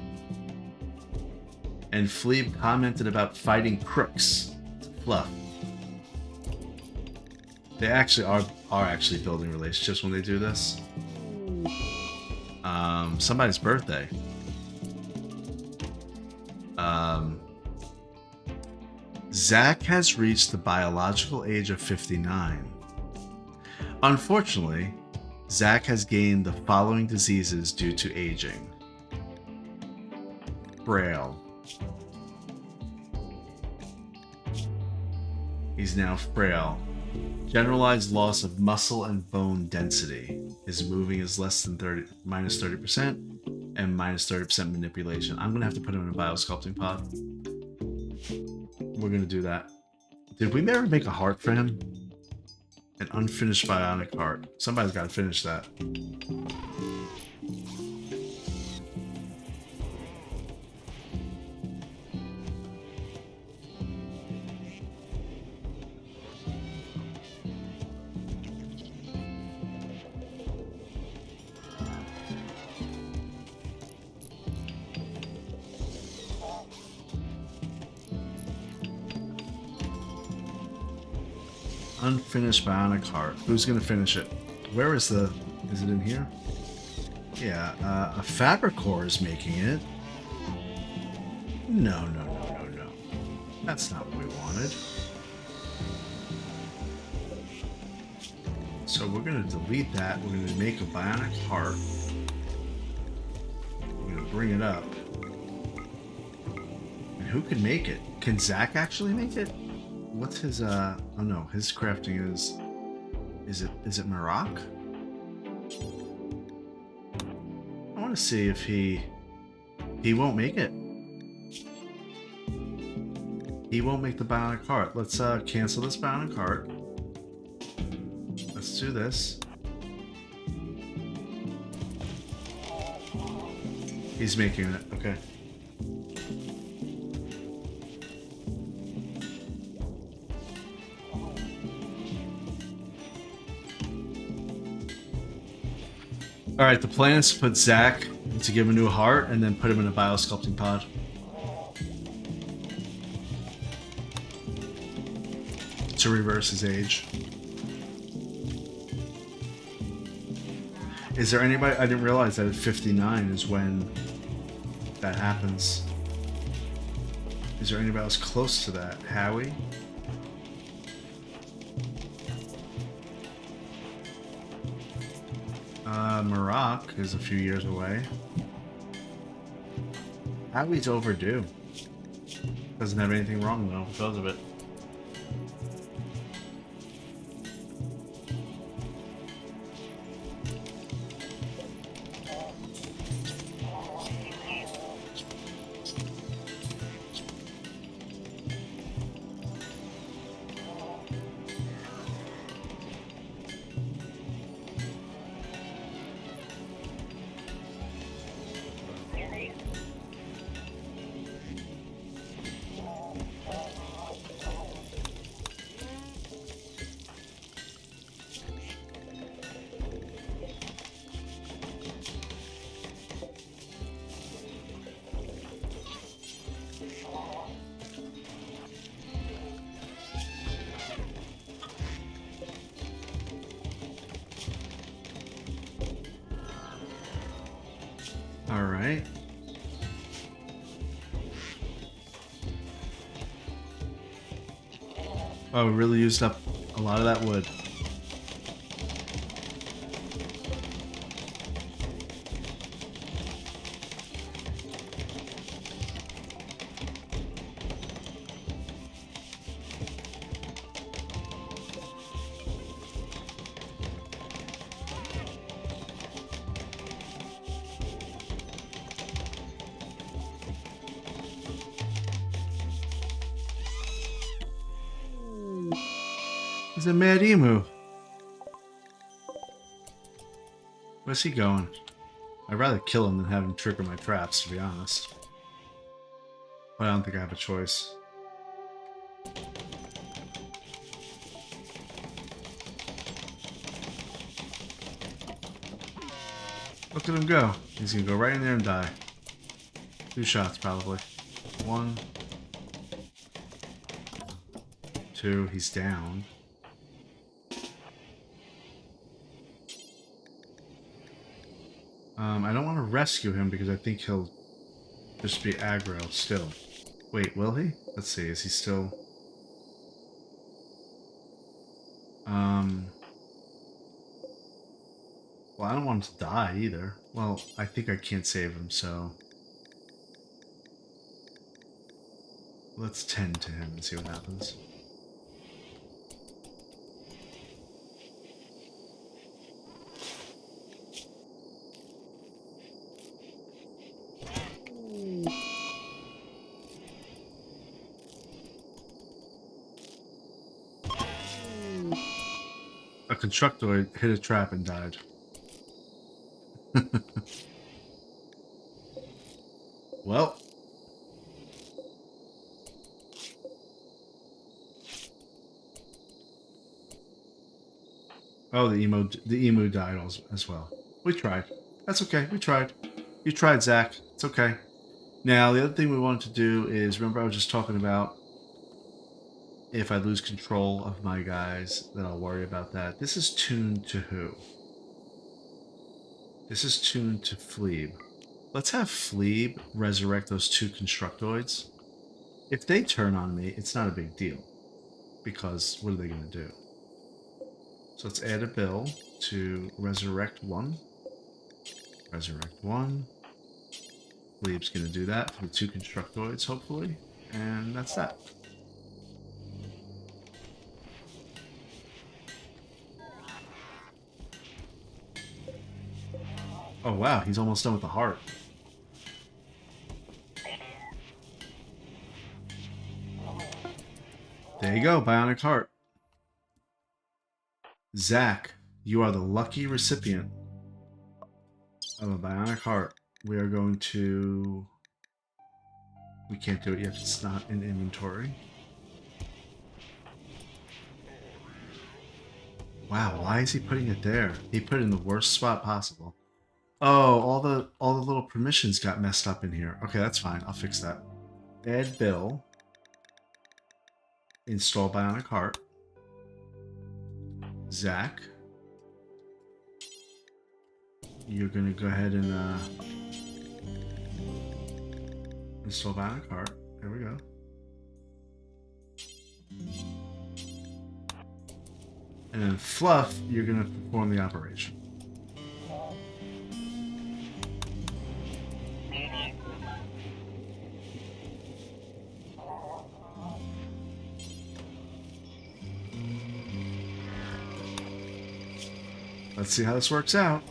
And Fleeb commented about fighting crooks. Fluff. They actually are actually building relationships when they do this. Somebody's birthday. Zach has reached the biological age of 59. Unfortunately, Zach has gained the following diseases due to aging. Frail. He's now frail. Generalized loss of muscle and bone density. His moving is less than minus 30%, and minus 30% manipulation. I'm gonna have to put him in a biosculpting pod. We're gonna do that. Did we ever make a heart for him? An unfinished bionic heart. Somebody's gotta finish that. Unfinished bionic heart. Who's gonna finish it? Where is the... Is it in here? Yeah, a Fabricor is making it. No. That's not what we wanted. So we're gonna delete that. We're gonna make a bionic heart. We're gonna bring it up. And who can make it? Can Zach actually make it? What's his oh no, his crafting is it Maroc? I want to see if he won't make it. He won't make the bionic heart. Let's cancel this bionic heart. Let's do this. He's making it. Okay. Alright, the plan is to put Zach to give him a new heart and then put him in a biosculpting pod. To reverse his age. Is there anybody... I didn't realize that at 59 is when that happens. Is there anybody else close to that? Howie? Maroc is a few years away. Howie's overdue. Doesn't have anything wrong though because of it. All right. Oh, we really used up a lot of that wood. He's a mad emu. Where's he going? I'd rather kill him than have him trigger my traps, to be honest. But I don't think I have a choice. Look at him go. He's gonna go right in there and die. 2 shots, probably. 1. 2. He's down. I don't want to rescue him because I think he'll just be aggro still. Wait, will he? Let's see. Is he still... Well, I don't want him to die either. Well, I think I can't save him, so... Let's tend to him and see what happens. A Constructoid hit a trap and died. Well. Oh, the emu died as well. We tried. That's okay. We tried. You tried, Zach. It's okay. Now, the other thing we wanted to do is, remember I was just talking about if I lose control of my guys, then I'll worry about that. This is tuned to who? This is tuned to Fleeb. Let's have Fleeb resurrect those 2 Constructoids. If they turn on me, it's not a big deal. Because what are they going to do? So let's add a bill to resurrect 1. Resurrect 1. Fleeb's going to do that for the 2 Constructoids, hopefully. And that's that. Oh wow, he's almost done with the heart. There you go, Bionic Heart. Zach, you are the lucky recipient of a Bionic Heart. We are going to... We can't do it yet, it's not in inventory. Wow, why is he putting it there? He put it in the worst spot possible. Oh, all the little permissions got messed up in here. Okay, that's fine. I'll fix that. Add bill. Install Bionic Heart. Zach, you're gonna go ahead and install Bionic Heart. There we go. And then Fluff, you're gonna perform the operation. Let's see how this works out.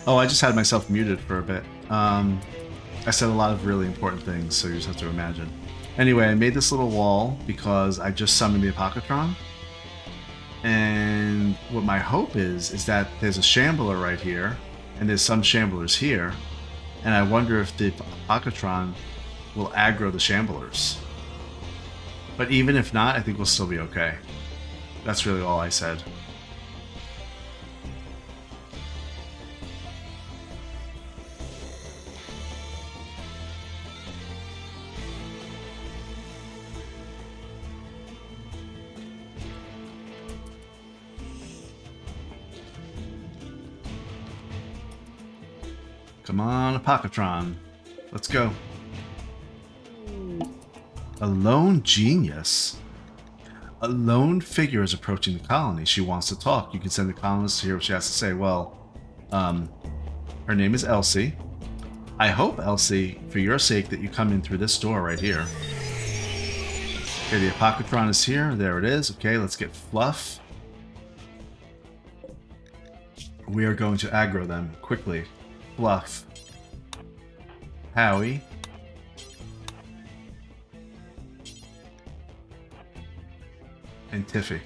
Oh, I just had myself muted for a bit. I said a lot of really important things, so you just have to imagine. Anyway, I made this little wall because I just summoned the Apocatron. And what my hope is that there's a Shambler right here, and there's some Shamblers here. And I wonder if the Apocatron will aggro the Shamblers. But even if not, I think we'll still be okay. That's really all I said. Come on, Apocatron. Let's go. A lone genius. A lone figure is approaching the colony. She wants to talk. You can send the colonists to hear what she has to say. Well, her name is Elsie. I hope, Elsie, for your sake, that you come in through this door right here. Okay, the Apocatron is here. There it is. Okay, let's get Fluff. We are going to aggro them quickly. Fluff. Howie. And Tiffy.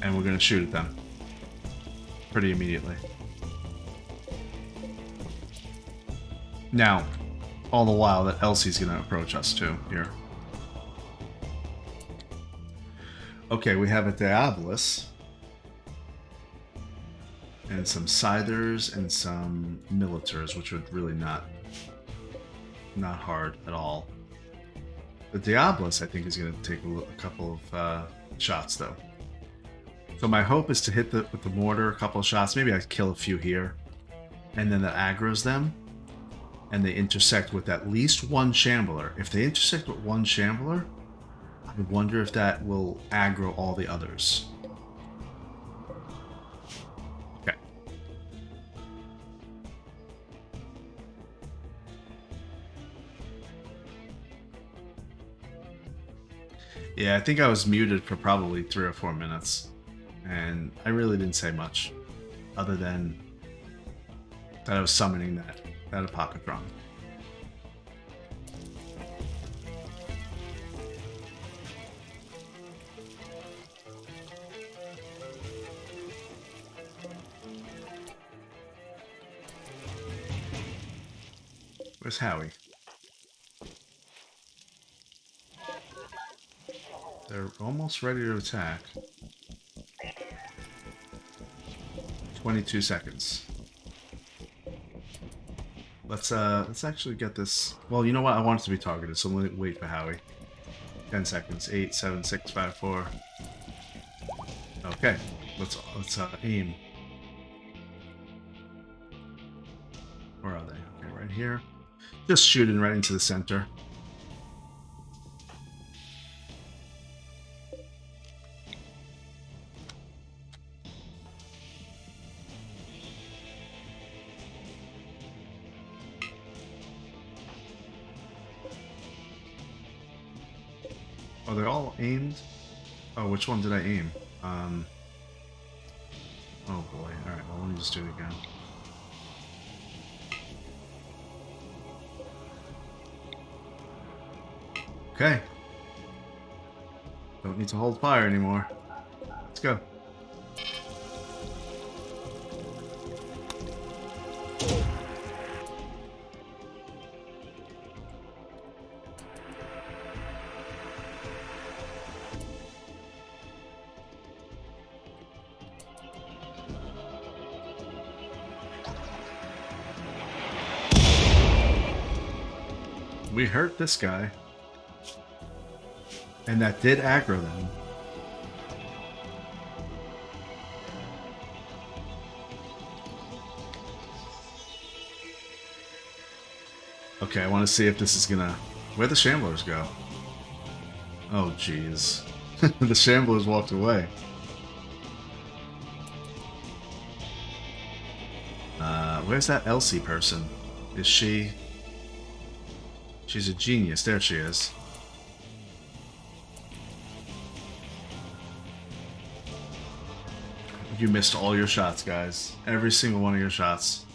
And we're going to shoot at them. Pretty immediately. Now, all the while that Elsie's going to approach us too, here. Okay, we have a Diabolus. And some Scythers and some Militars, which would really not hard at all. The Diabolus, I think, is going to take a couple of shots, though. So my hope is to hit with the mortar a couple of shots. Maybe I kill a few here. And then that aggroes them. And they intersect with at least one Shambler. If they intersect with one Shambler, I would wonder if that will aggro all the others. Okay. Yeah, I think I was muted for probably 3 or 4 minutes. And I really didn't say much. Other than that I was summoning that Apocatron. Where's Howie? They're almost ready to attack. 22 seconds. Let's actually get this. Well, you know what? I want it to be targeted, so let me wait for Howie. 10 seconds. 8, 7, 6, 5, 4. Okay. Let's aim. Where are they? Okay, right here. Just shooting right into the center. Oh, they're all aimed? Oh, which one did I aim? Oh boy. Alright, well, let me just do it again. Okay. Don't need to hold fire anymore. Let's go. We hurt this guy. And that did aggro them. Okay, I want to see if this is gonna... Where'd the Shamblers go? Oh, jeez. The Shamblers walked away. Where's that Elsie person? Is she... She's a genius. There she is. You missed all your shots, guys. Every single one of your shots.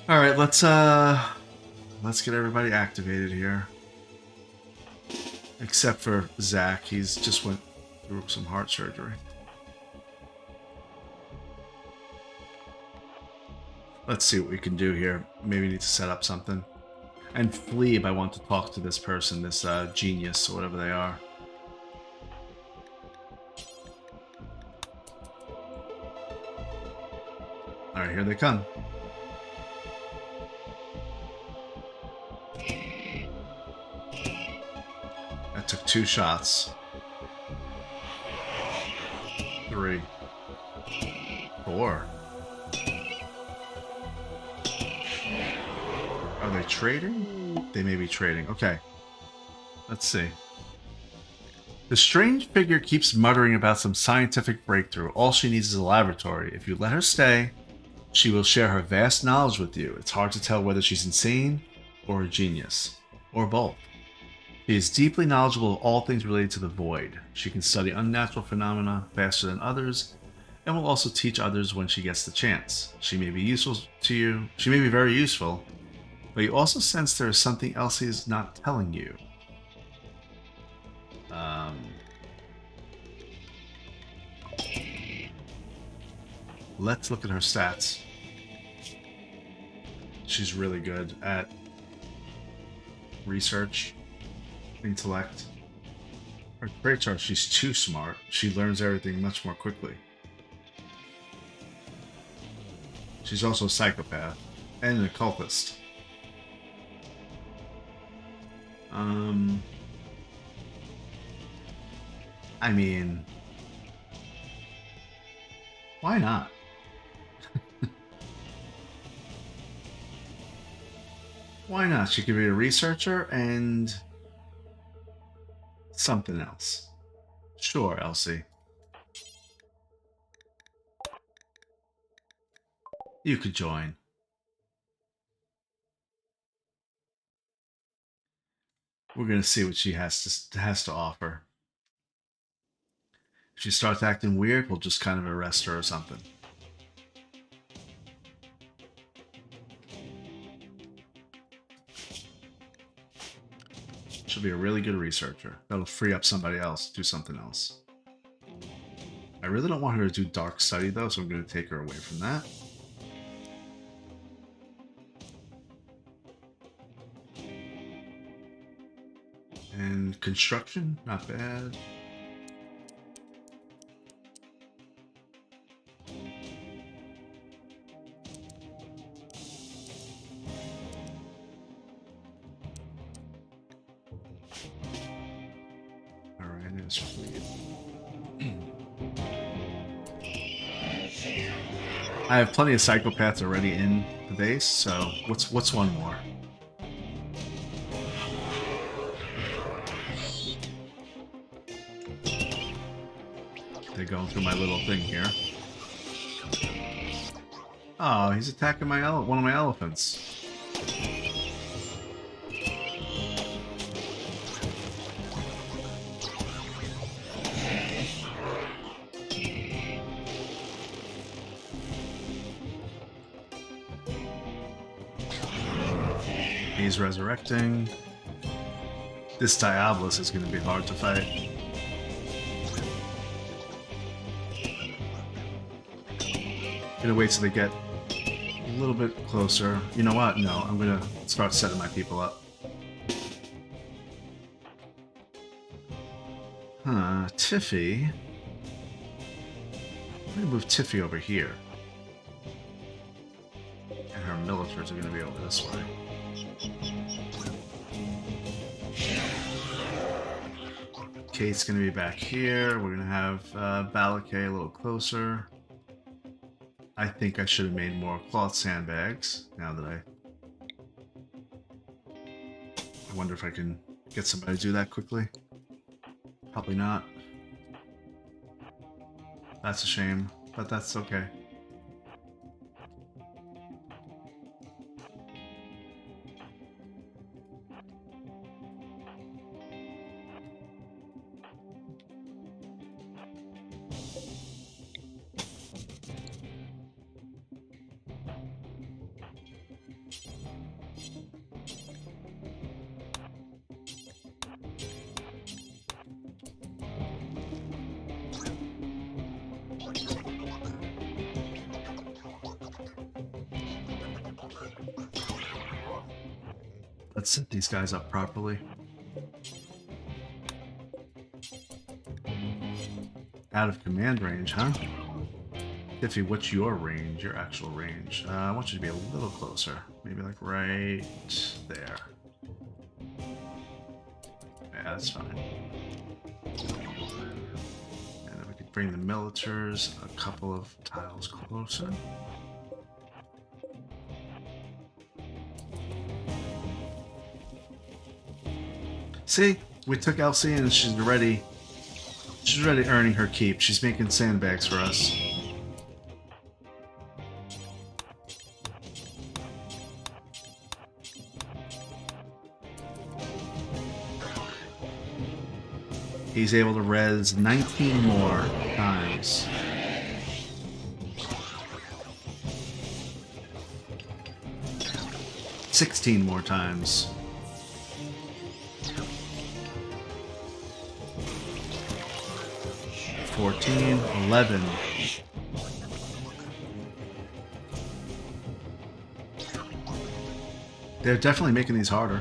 Alright, let's get everybody activated here. Except for Zach. He's just went through some heart surgery. Let's see what we can do here. Maybe we need to set up something. And Fleeb, I want to talk to this person, this genius, or whatever they are. Alright, here they come. That took 2 shots. 3. 4. Are they trading? They may be trading. Okay. Let's see. The strange figure keeps muttering about some scientific breakthrough. All she needs is a laboratory. If you let her stay, she will share her vast knowledge with you. It's hard to tell whether she's insane or a genius, or both. She is deeply knowledgeable of all things related to the void. She can study unnatural phenomena faster than others, and will also teach others when she gets the chance. She may be useful to you. She may be very useful, but you also sense there is something else he is not telling you. Let's look at her stats. She's really good at research, intellect. Her traits are she's too smart. She learns everything much more quickly. She's also a psychopath and an occultist. I mean, why not? Why not? She could be a researcher and something else. Sure, Elsie. You could join. We're gonna see what she has to offer. If she starts acting weird, we'll just kind of arrest her or something. She'll be a really good researcher. That'll free up somebody else to do something else. I really don't want her to do dark study though, so I'm going to take her away from that. And construction, not bad. Alright, it's fleet. I have plenty of psychopaths already in the base, so what's one more? They're going through my little thing here. Oh, he's attacking my one of my elephants. He's resurrecting. This Diabolus is going to be hard to fight. Gonna wait till they get a little bit closer. You know what? No, I'm gonna start setting my people up. Huh, Tiffy. I'm gonna move Tiffy over here. And her militaries are gonna be over this way. Kate's gonna be back here. We're gonna have Balakay a little closer. I think I should have made more cloth sandbags, now that I wonder if I can get somebody to do that quickly. Probably not. That's a shame, but that's okay. Let's set these guys up properly. Out of command range, huh? Tiffy, what's your range? Your actual range? I want you to be a little closer. Maybe like right there. Yeah, that's fine. And then we could bring the militars a couple of tiles closer. See, we took Elsie and she's already earning her keep. She's making sandbags for us. He's able to res 19 more times. $16 more times. 14, 11. They're definitely making these harder.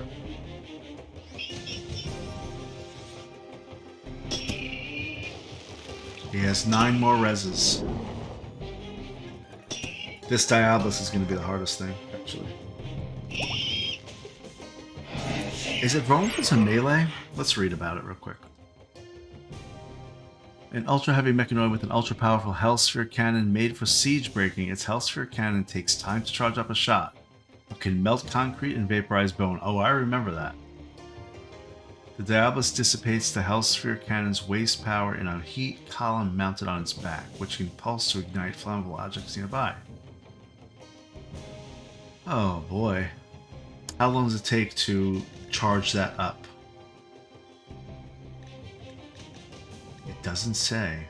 He has 9 more reses. This Diablos is going to be the hardest thing, actually. Is it vulnerable to melee? Let's read about it real quick. An ultra-heavy mechanoid with an ultra-powerful Hellsphere cannon made for siege breaking. Its Hellsphere cannon takes time to charge up a shot. It can melt concrete and vaporize bone. Oh, I remember that. The Diablos dissipates the Hellsphere cannon's waste power in a heat column mounted on its back, which can pulse to ignite flammable objects nearby. Oh boy. How long does it take to charge that up? It doesn't say.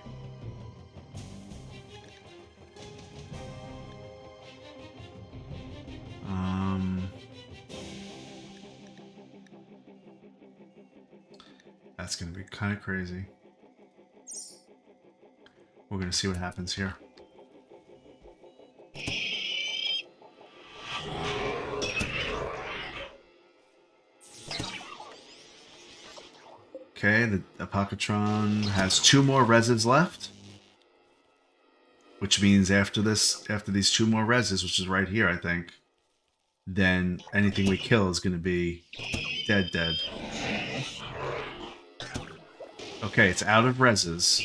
That's going to be kind of crazy. We're going to see what happens here. Okay, the Apocatron has 2 more reses left. Which means after these 2 more reses, which is right here, I think, then anything we kill is going to be dead. Okay, it's out of reses.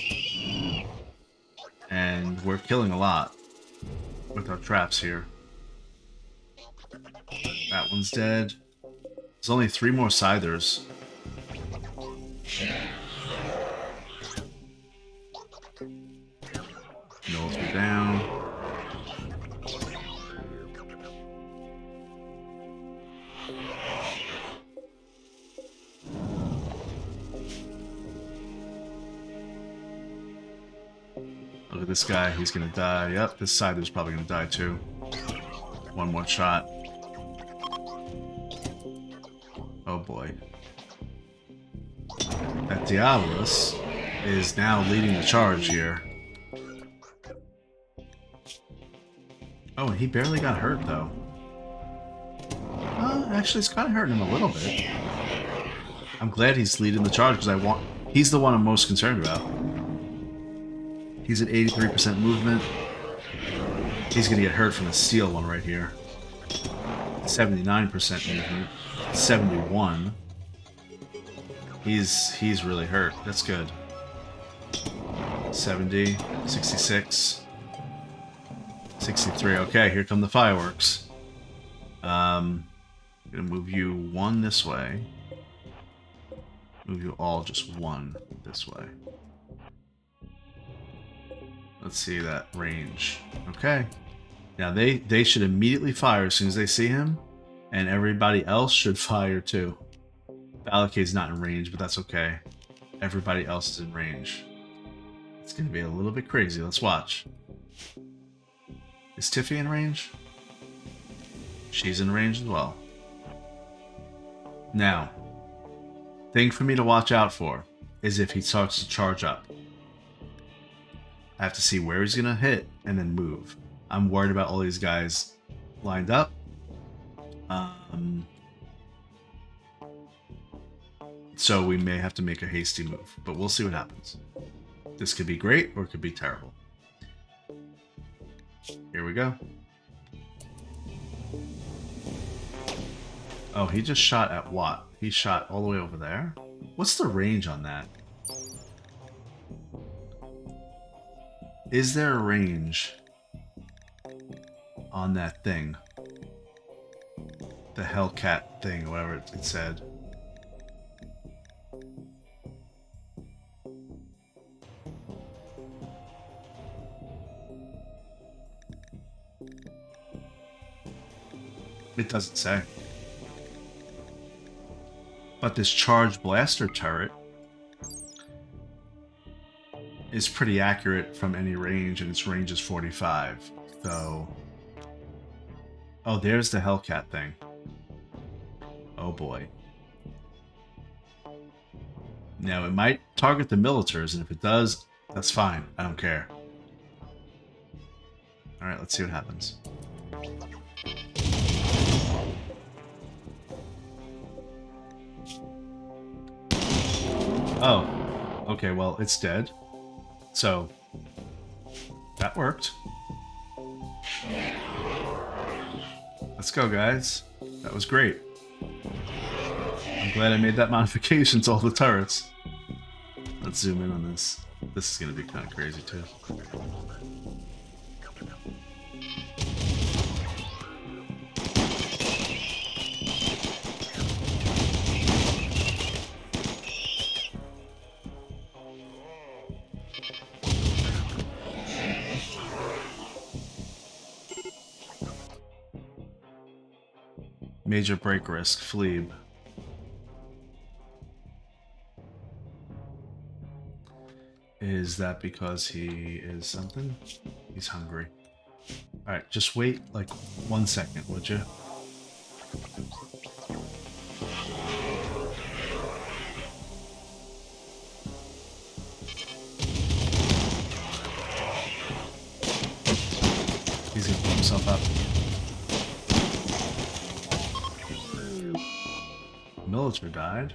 And we're killing a lot with our traps here. That one's dead. There's only 3 more Scythers. Knolls are down. Look at this guy, he's gonna die. Yep, this side is probably gonna die too. 1 more shot. Oh boy. That Diablos is now leading the charge here. Oh, and he barely got hurt though. Actually, it's kind of hurting him a little bit. I'm glad he's leading the charge because he's the one I'm most concerned about. He's at 83% movement. He's gonna get hurt from the steel one right here. 79% movement. 71. He's really hurt. That's good. 70, 66, 63. Okay, here come the fireworks. I'm gonna move you 1 this way. Move you all just 1 this way. Let's see that range. Okay. Now they should immediately fire as soon as they see him, and everybody else should fire too. Valake's not in range, but that's okay. Everybody else is in range. It's gonna be a little bit crazy. Let's watch. Is Tiffy in range? She's in range as well. Now, thing for me to watch out for is if he starts to charge up. I have to see where he's gonna hit and then move. I'm worried about all these guys lined up. So we may have to make a hasty move, but we'll see what happens. This could be great or it could be terrible. Here we go. Oh, he just shot at what? He shot all the way over there? What's the range on that? Is there a range on that thing? The Hellcat thing, whatever it said. It doesn't say. But this charged blaster turret is pretty accurate from any range, and its range is 45. So... Oh, there's the Hellcat thing. Oh boy. Now, it might target the militars, and if it does, that's fine. I don't care. Alright, let's see what happens. Oh. Okay, well, it's dead. So, that worked. Let's go, guys. That was great. I'm glad I made that modification to all the turrets. Let's zoom in on this. This is going to be kind of crazy, too. Major break risk, Fleeb. Is that because he is something? He's hungry. Alright, just wait like 1 second, would you? He's gonna pull himself up. Military died.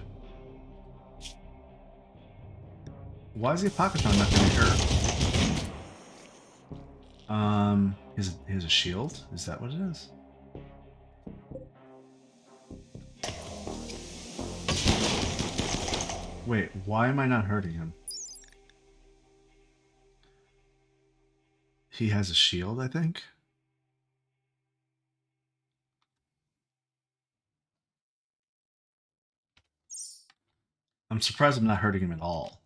Why is the Apocatron not getting hurt? He has a shield? Is that what it is? Wait, why am I not hurting him? He has a shield, I think? I'm surprised I'm not hurting him at all.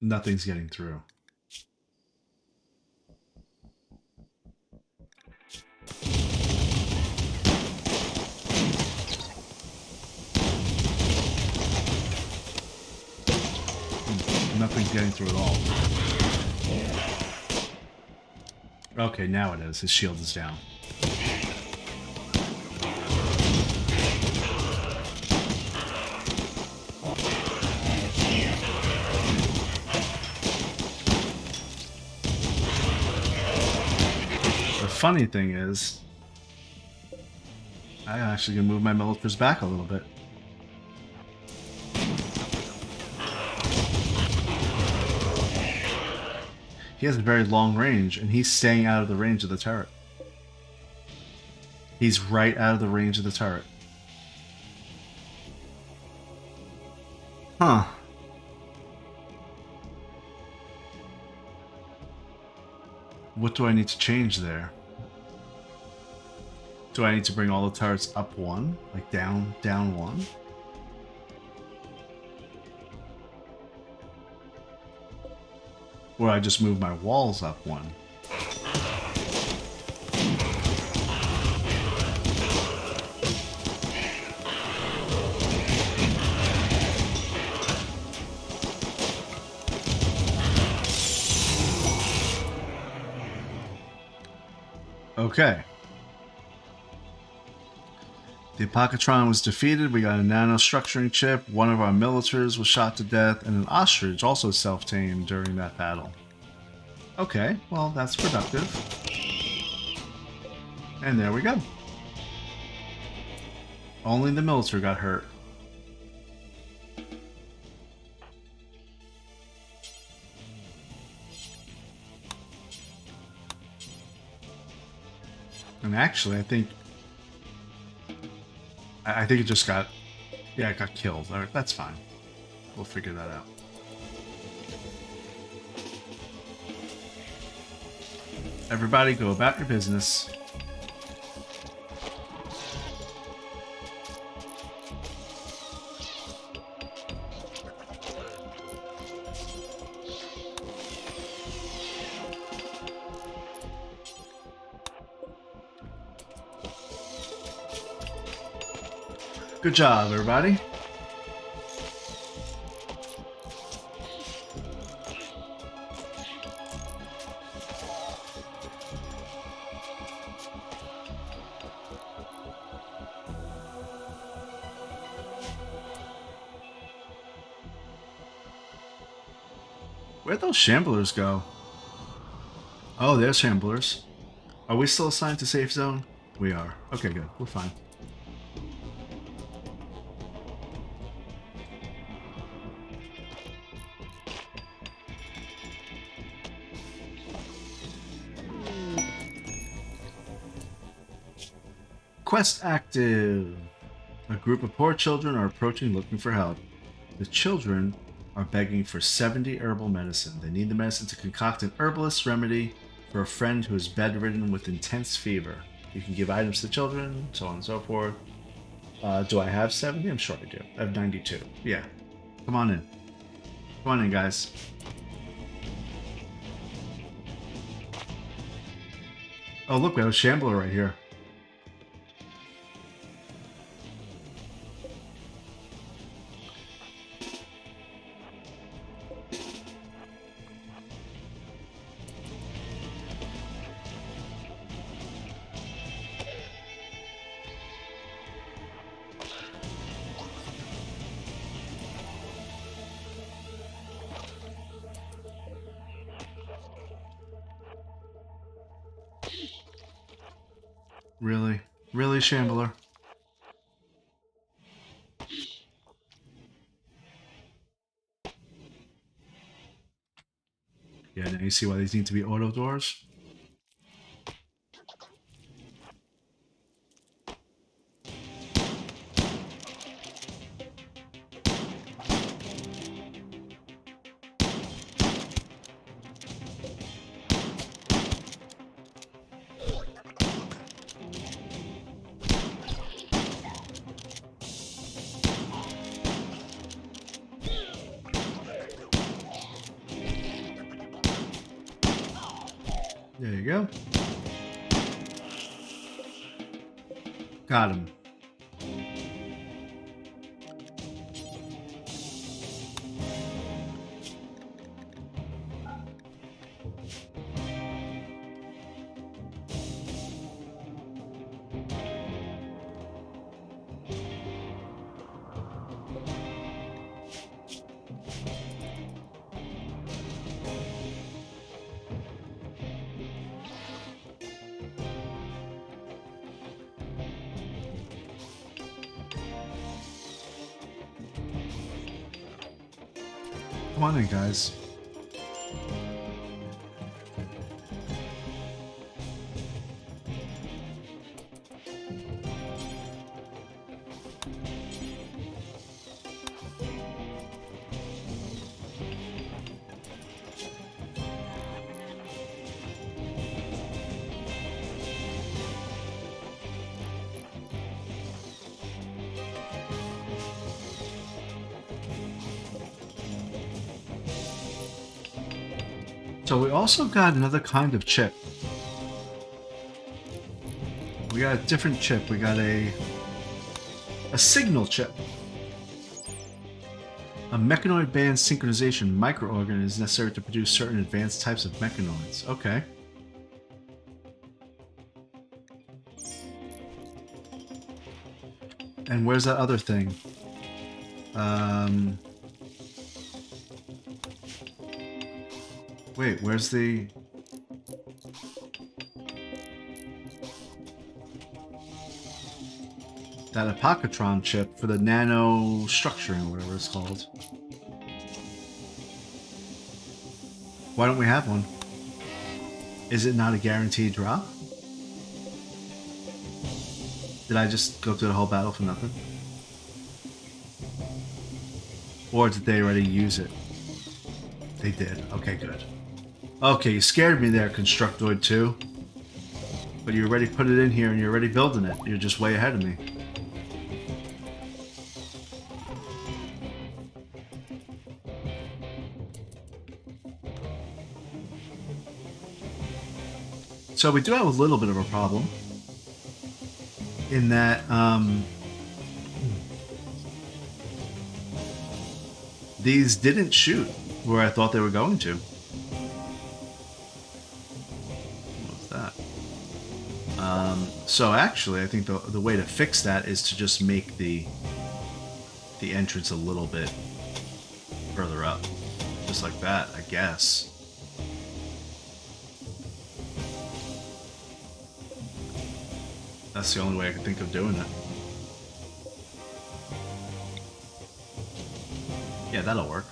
Nothing's getting through. Nothing's getting through at all. Okay, now it is. His shield is down. The funny thing is, I'm actually gonna move my militars back a little bit. He has a very long range, and he's staying out of the range of the turret. He's right out of the range of the turret. Huh. What do I need to change there? Do I need to bring all the turrets up one? Like down one? Or I just move my walls up one? Okay. The Apocatron was defeated, we got a nanostructuring chip, one of our militars was shot to death, and an ostrich also self-tamed during that battle. Okay, well that's productive. And there we go. Only the militar got hurt. And actually, I think it just got, yeah, it got killed. All right, that's fine. We'll figure that out. Everybody go about your business. Good job, everybody. Where'd those shamblers go? Oh, there's shamblers. Are we still assigned to safe zone? We are. Okay, good. We're fine. Quest active. A group of poor children are approaching looking for help. The children are begging for 70 herbal medicine. They need the medicine to concoct an herbalist remedy for a friend who is bedridden with intense fever. You can give items to children, so on and so forth. Do I have 70? I'm sure I do. I have 92. Yeah. Come on in. Come on in, guys. Oh, look, we have a shambler right here. Really? Really, Shambler? Yeah, now you see why these need to be auto doors? There you go. Got him. Come on in, guys. So we also got another kind of chip. We got a different chip. We got a signal chip. A mechanoid band synchronization microorgan is necessary to produce certain advanced types of mechanoids. Okay. And where's that other thing? Wait, where's the... That Apocatron chip for the nano structuring, or whatever it's called. Why don't we have one? Is it not a guaranteed drop? Did I just go through the whole battle for nothing? Or did they already use it? They did. Okay, good. Okay, you scared me there, Constructoid 2. But you already put it in here and you're already building it. You're just way ahead of me. So we do have a little bit of a problem. In that, these didn't shoot where I thought they were going to. What's that? So actually, I think the way to fix that is to just make the entrance a little bit further up. Just like that, I guess. That's the only way I can think of doing it. Yeah, that'll work.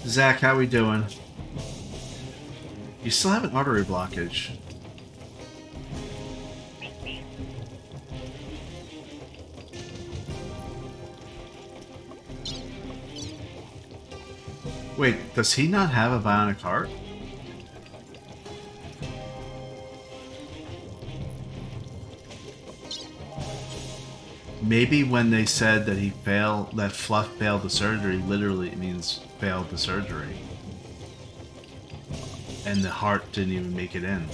Zach, how we doing? You still have an artery blockage. Wait, does he not have a bionic heart? Maybe when they said that that Fluff failed the surgery, literally it means failed the surgery. And the heart didn't even make it in.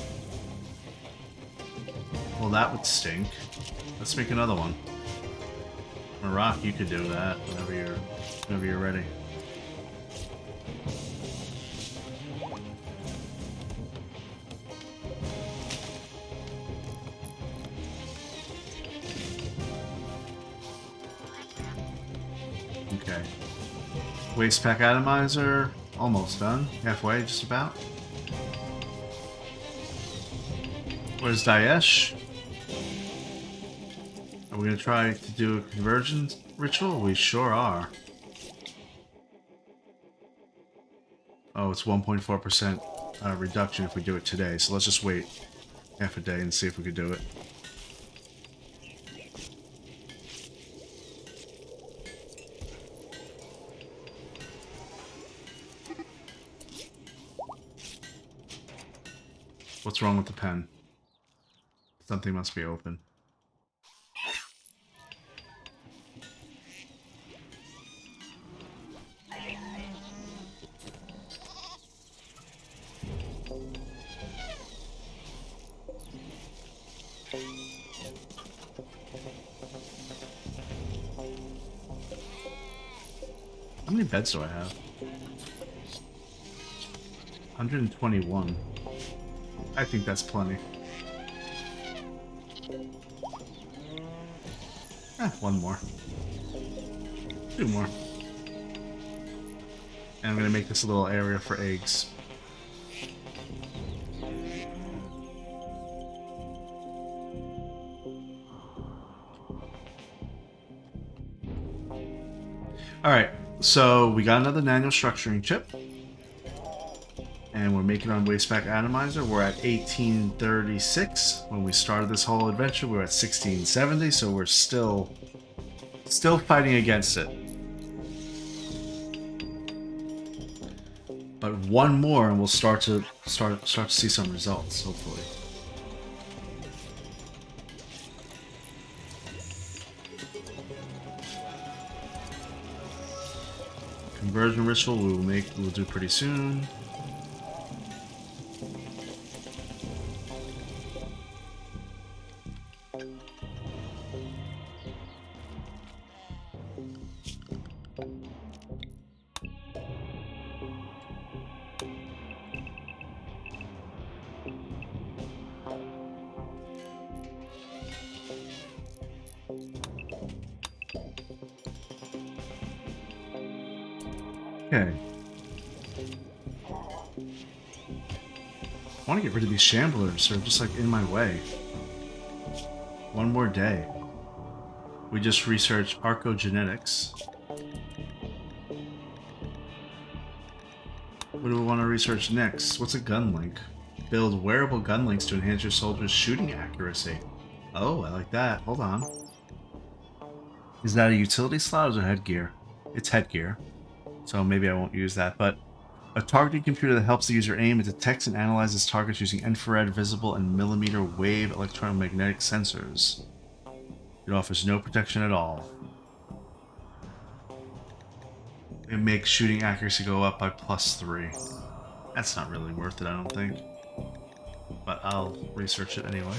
Well, that would stink. Let's make another one. Maroc, you could do that whenever you're ready. Okay. Waste pack atomizer, almost done. Halfway, just about. Where's Daesh? Are we gonna try to do a conversion ritual? We sure are. Oh, it's 1.4% reduction if we do it today, so let's just wait half a day and see if we could do it. What's wrong with the pen? Something must be open. How many beds do I have? 121. I think that's plenty. One more. Two more. And I'm gonna make this a little area for eggs. Alright, so we got another nano structuring chip. And we're making our waste pack atomizer. We're at 1836. When we started this whole adventure, we were at 1670, so we're still fighting against it. But one more and we'll start to see some results, hopefully. Conversion ritual we'll do pretty soon. Okay. I want to get rid of these shamblers. They're just like in my way. One more day. We just researched archaeogenetics. What do we want to research next? What's a gun link? Build wearable gun links to enhance your soldiers' shooting accuracy. Oh, I like that. Hold on. Is that a utility slot or is it headgear? It's headgear. So maybe I won't use that, but a targeting computer that helps the user aim, it detects and analyzes targets using infrared, visible, and millimeter wave electromagnetic sensors. It offers no protection at all. It makes shooting accuracy go up by +3. That's not really worth it, I don't think. But I'll research it anyway.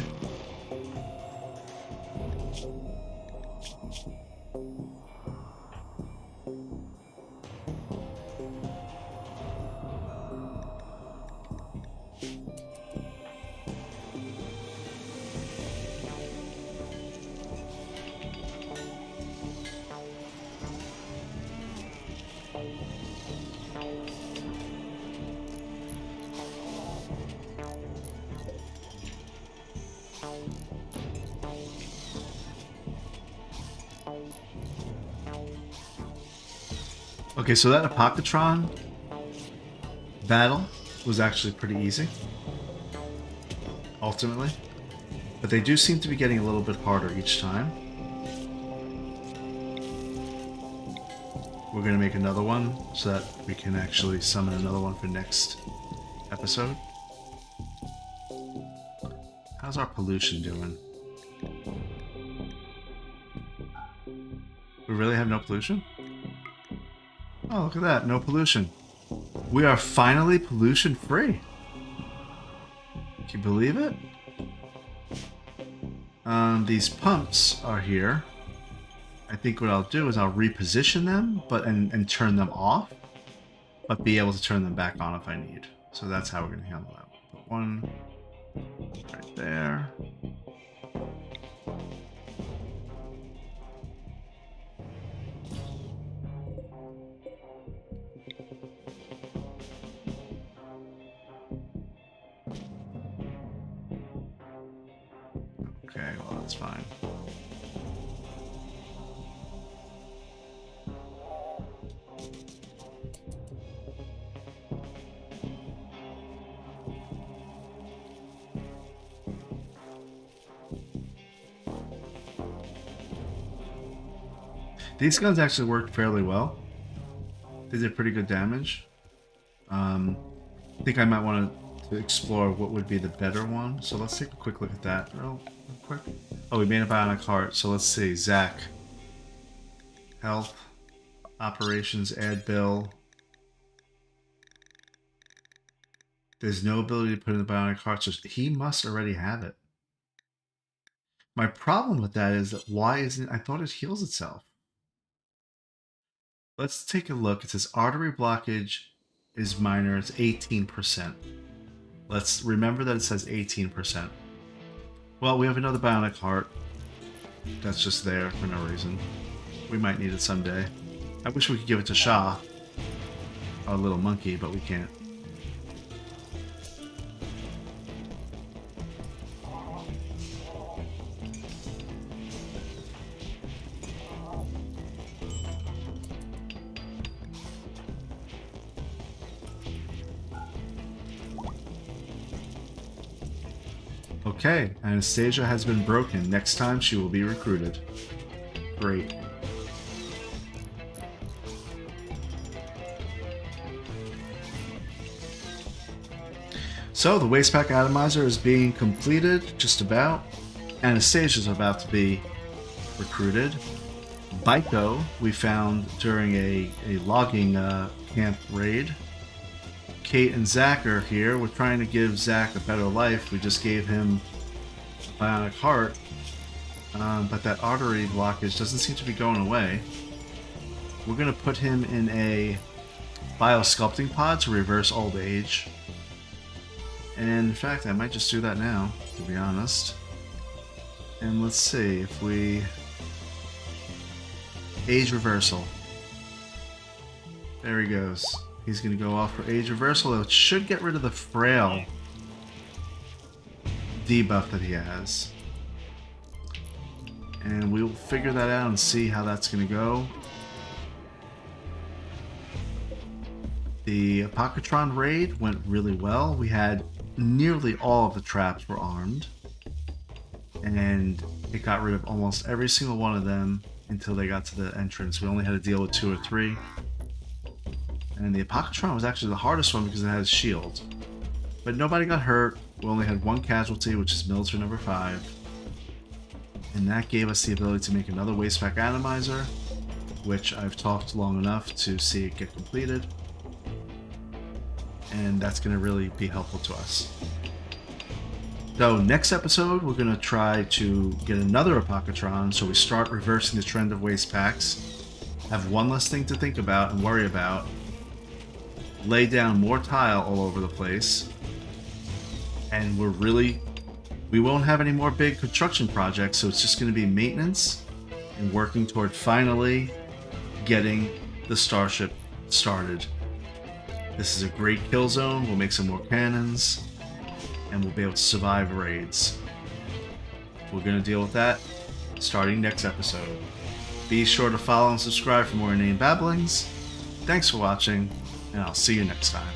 Okay, so that Apocatron battle was actually pretty easy, ultimately. But they do seem to be getting a little bit harder each time. We're going to make another one so that we can actually summon another one for next episode. How's our pollution doing? We really have no pollution? Oh, look at that. No pollution. We are finally pollution free. Can you believe it? These pumps are here. I think what I'll do is I'll reposition them and turn them off, but be able to turn them back on if I need. So that's how we're going to handle that. Put one right there. Okay, well, that's fine. These guns actually worked fairly well. They did pretty good damage. I think I might want to explore what would be the better one. So let's take a quick look at that real quick. Oh, we made a bionic heart. So let's see. Zach. Health. Operations. Add bill. There's no ability to put in the bionic heart. So he must already have it. My problem with that is that why isn't... I thought it heals itself. Let's take a look. It says artery blockage is minor. It's 18%. Let's remember that it says 18%. Well, we have another bionic heart. That's just there for no reason. We might need it someday. I wish we could give it to Shah, our little monkey, but we can't. Okay, Anastasia has been broken. Next time she will be recruited. Great. So the waste pack atomizer is being completed, just about. Anastasia's about to be recruited. Baiko we found during a logging camp raid. Kate and Zach are here. We're trying to give Zach a better life. We just gave him a bionic heart, but that artery blockage doesn't seem to be going away. We're going to put him in a biosculpting pod to reverse old age. And in fact, I might just do that now, to be honest. And let's see if we... Age reversal. There he goes. He's going to go off for age reversal. It should get rid of the frail debuff that he has. And we'll figure that out and see how that's going to go. The Apocatron raid went really well. We had nearly all of the traps were armed. And it got rid of almost every single one of them until they got to the entrance. We only had to deal with 2 or 3. And the Apocatron was actually the hardest one because it has shield. But nobody got hurt. We only had 1 casualty, which is military number 5. And that gave us the ability to make another Wastepack Atomizer, which I've talked long enough to see it get completed. And that's going to really be helpful to us. So next episode, we're going to try to get another Apocatron, so we start reversing the trend of waste packs, have one less thing to think about and worry about, lay down more tile all over the place, and we won't have any more big construction projects, so it's just going to be maintenance and working toward finally getting the starship started. This is a great kill zone. We'll make some more cannons, and we'll be able to survive raids. We're going to deal with that starting next episode. Be sure to follow and subscribe for more inane babblings. Thanks for watching, and I'll see you next time.